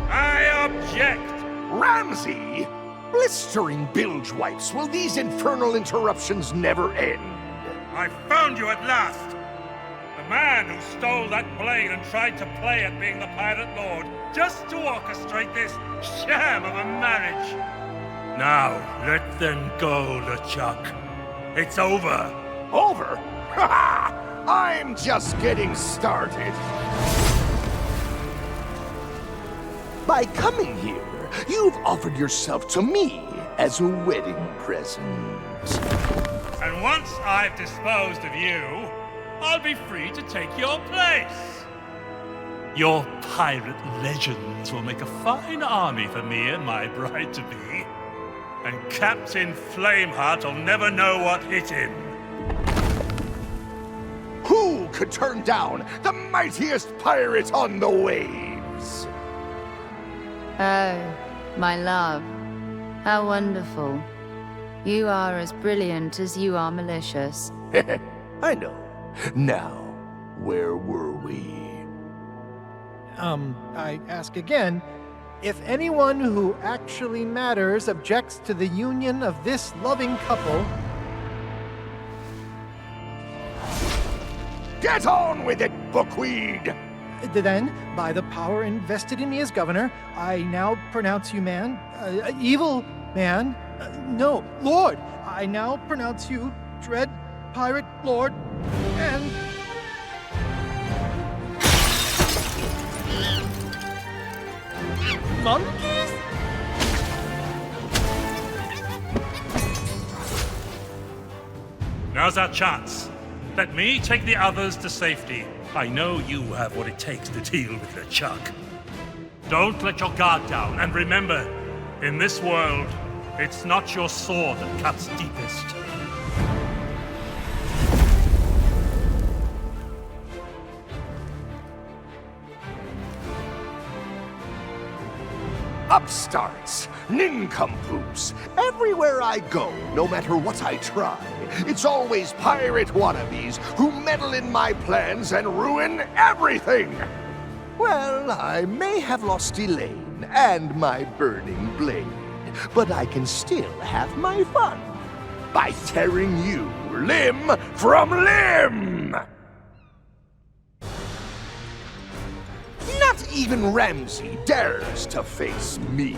I object! Ramsay! Blistering bilge wipes, will these infernal interruptions never end? I found you at last! The man who stole that blade and tried to play at being the Pirate Lord just to orchestrate this sham of a marriage. Now, let them go, LeChuck. It's over. Over? Ha ha! I'm just getting started. By coming here, you've offered yourself to me as a wedding present. And once I've disposed of you, I'll be free to take your place. Your pirate legends will make a fine army for me and my bride-to-be. And Captain Flameheart will never know what hit him. Who could turn down the mightiest pirate on the waves? Oh, my love. How wonderful. You are as brilliant as you are malicious. I know. Now, where were we? I ask again, if anyone who actually matters objects to the union of this loving couple... Get on with it, Bookweed! Then, by the power invested in me as governor, I now pronounce you evil man. No, Lord! I now pronounce you dread pirate lord, and... monkeys? Now's our chance. Let me take the others to safety. I know you have what it takes to deal with LeChuck. Don't let your guard down, and remember, in this world, it's not your sword that cuts deepest. Upstarts, nincompoops, everywhere I go, no matter what I try, it's always pirate wannabes who meddle in my plans and ruin everything! Well, I may have lost Elaine and my burning blade, but I can still have my fun by tearing you limb from limb! Not even Ramsay dares to face me.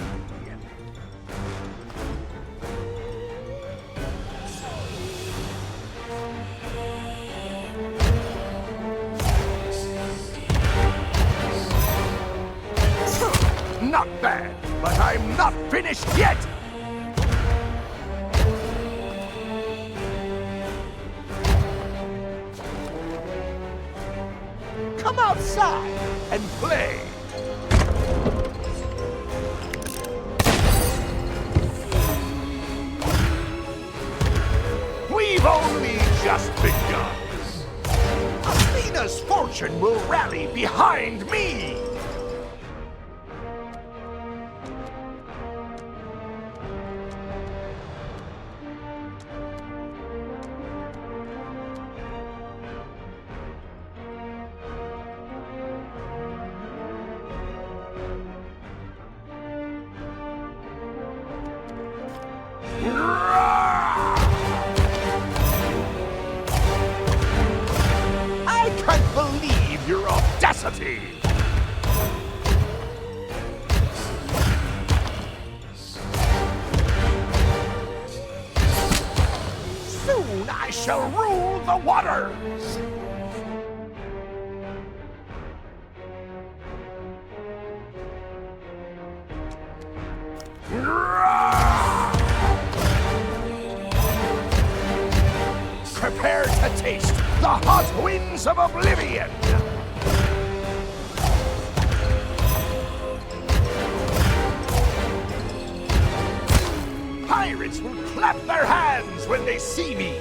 Not bad, but I'm not finished yet! Come outside and play! We've only just begun. Athena's fortune will rally behind me! me! Soon I shall rule the waters! Prepare to taste the hot winds of oblivion! Pirates will clap their hands when they see me!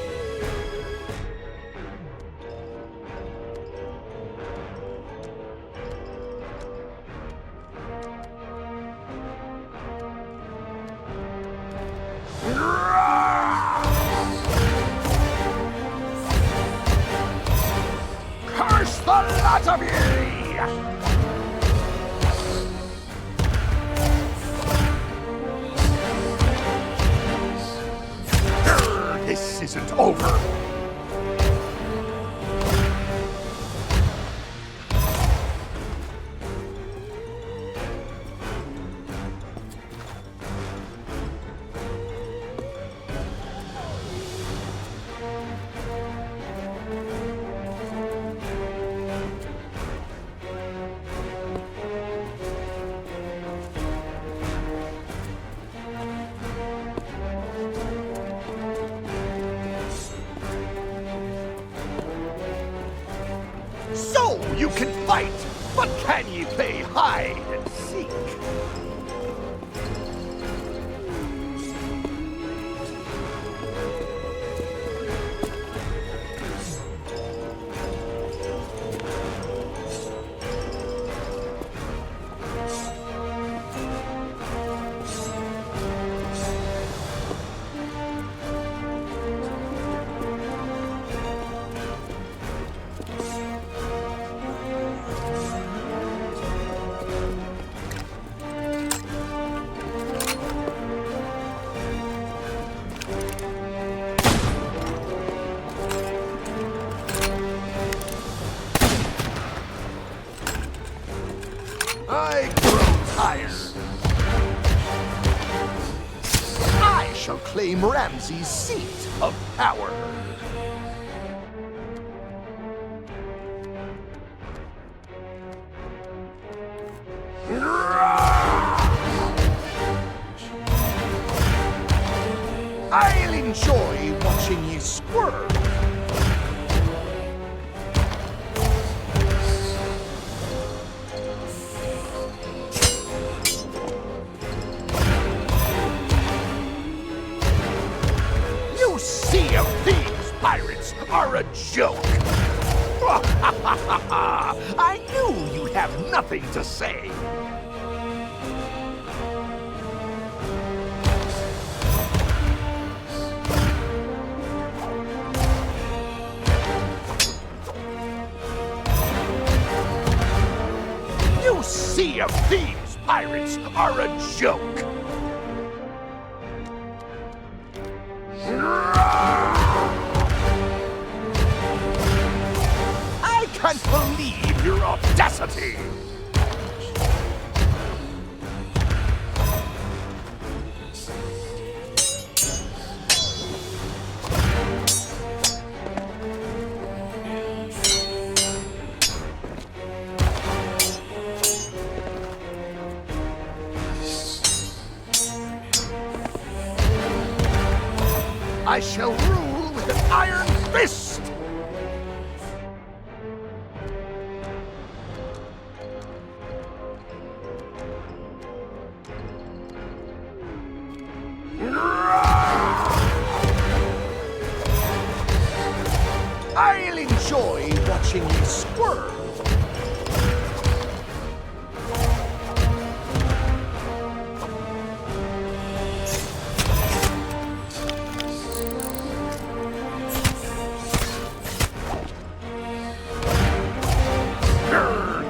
Curse the lot of ye! This isn't over. So you can fight, but can ye play hide and seek? I grow tired. I shall claim Ramsay's seat of power. I'll enjoy watching you squirm. You Sea of Thieves pirates are a joke. I knew you'd have nothing to say. You Sea of Thieves pirates are a joke. I can't believe your audacity! I shall rule with an iron fist! I'll enjoy watching you squirm.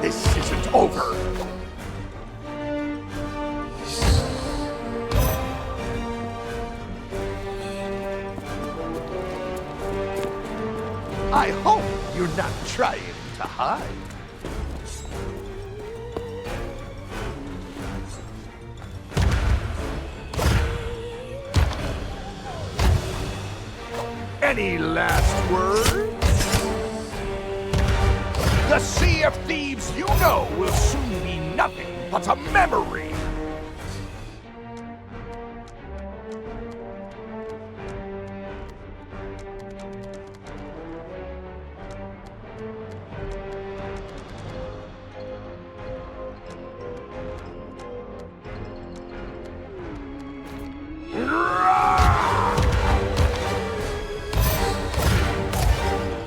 This isn't over. I hope you're not trying to hide. Any last words? The Sea of Thieves you know will soon be nothing but a memory.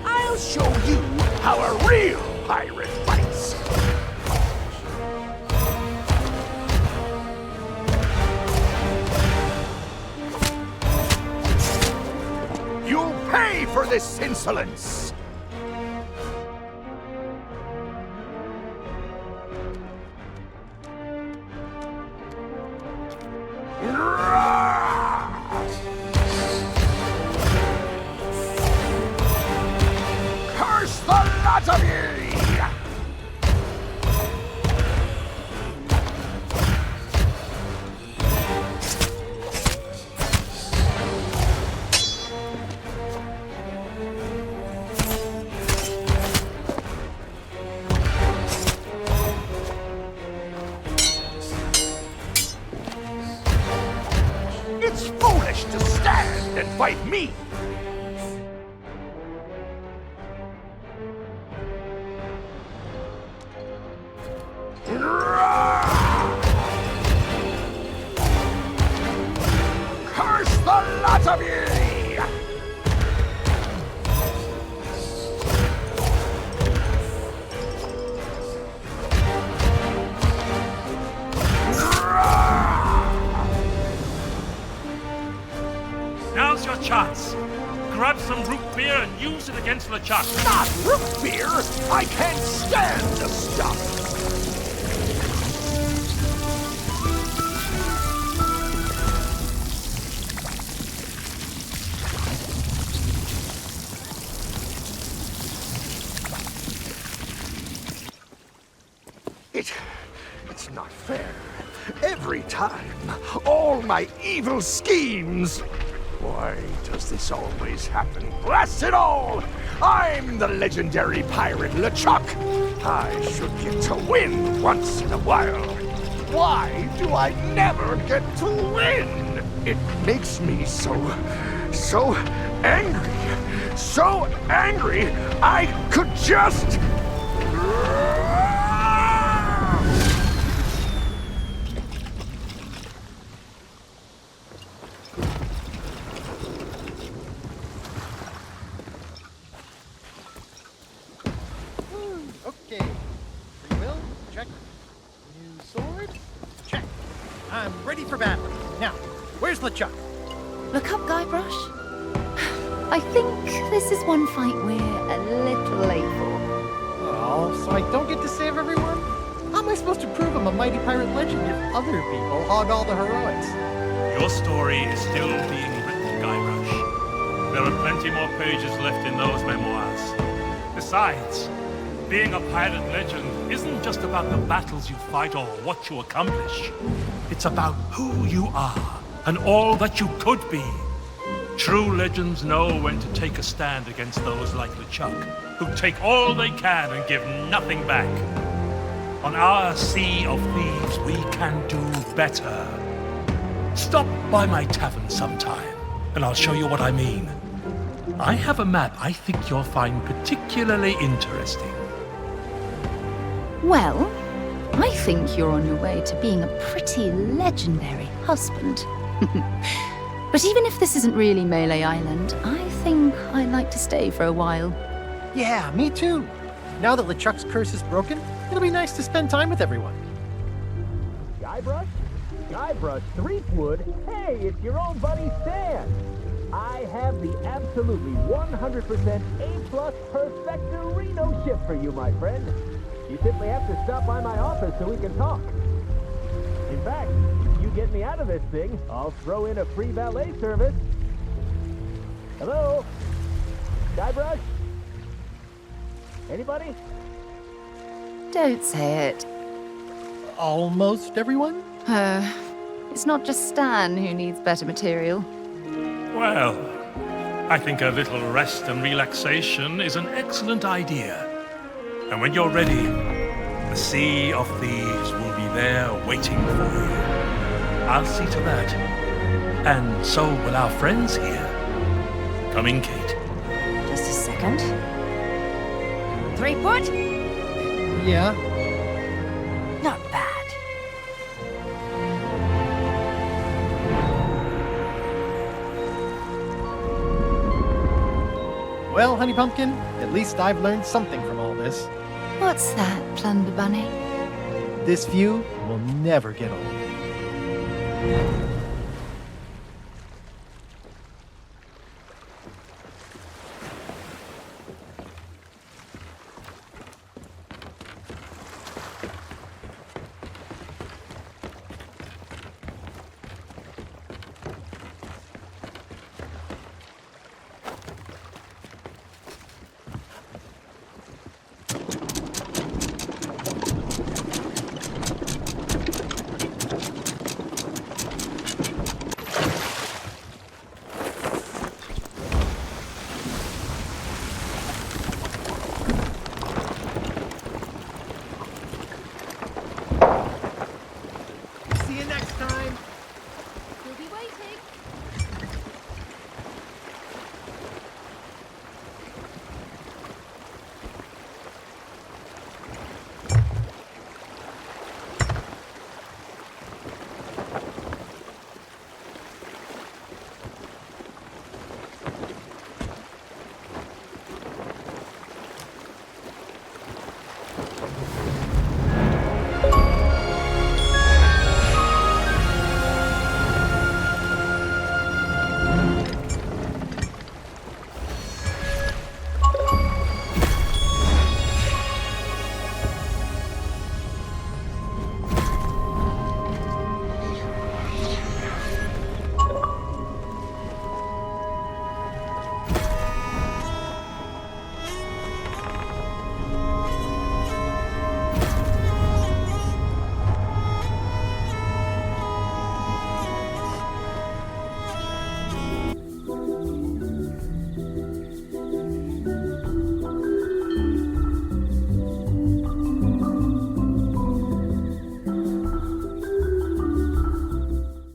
I'll show you how a real pirate fights. You'll pay for this insolence. Curse the lot of ye! It's foolish to stand and fight me! Curse the lot of ye! Now's your chance. Grab some root beer and use it against LeChuck. Not root beer! I can't stand the stuff! It's not fair. Every time, all my evil schemes. Why does this always happen? Blast it all! I'm the legendary pirate LeChuck. I should get to win once in a while. Why do I never get to win? It makes me so angry. So angry, I could just... Okay. Free will, check. New sword, check. I'm ready for battle. Now, where's LeChuck? Look up, Guybrush. I think this is one fight we're a little late for. Oh, so I don't get to save everyone? How am I supposed to prove I'm a mighty pirate legend if other people hog all the heroics? Your story is still being written, Guybrush. There are plenty more pages left in those memoirs. Besides, being a pirate legend isn't just about the battles you fight or what you accomplish. It's about who you are and all that you could be. True legends know when to take a stand against those like LeChuck, who take all they can and give nothing back. On our Sea of Thieves, we can do better. Stop by my tavern sometime, and I'll show you what I mean. I have a map I think you'll find particularly interesting. Well, I think you're on your way to being a pretty legendary husband. But even if this isn't really Melee Island, I think I'd like to stay for a while. Yeah, me too. Now that LeChuck's curse is broken, it'll be nice to spend time with everyone. Guybrush? Guybrush Threepwood? Hey, it's your old buddy Stan! I have the absolutely 100% A+ Perfectorino ship for you, my friend. You simply have to stop by my office so we can talk. In fact, if you get me out of this thing, I'll throw in a free valet service. Hello? Guybrush? Anybody? Don't say it. Almost everyone? It's not just Stan who needs better material. Well, I think a little rest and relaxation is an excellent idea. And when you're ready, the Sea of Thieves will be there waiting for you. I'll see to that. And so will our friends here. Come in, Kate. Just a second. 3 foot? Yeah. Not bad. Well, Honey Pumpkin, at least I've learned something from all this. What's that, Plunder Bunny? This view will never get old.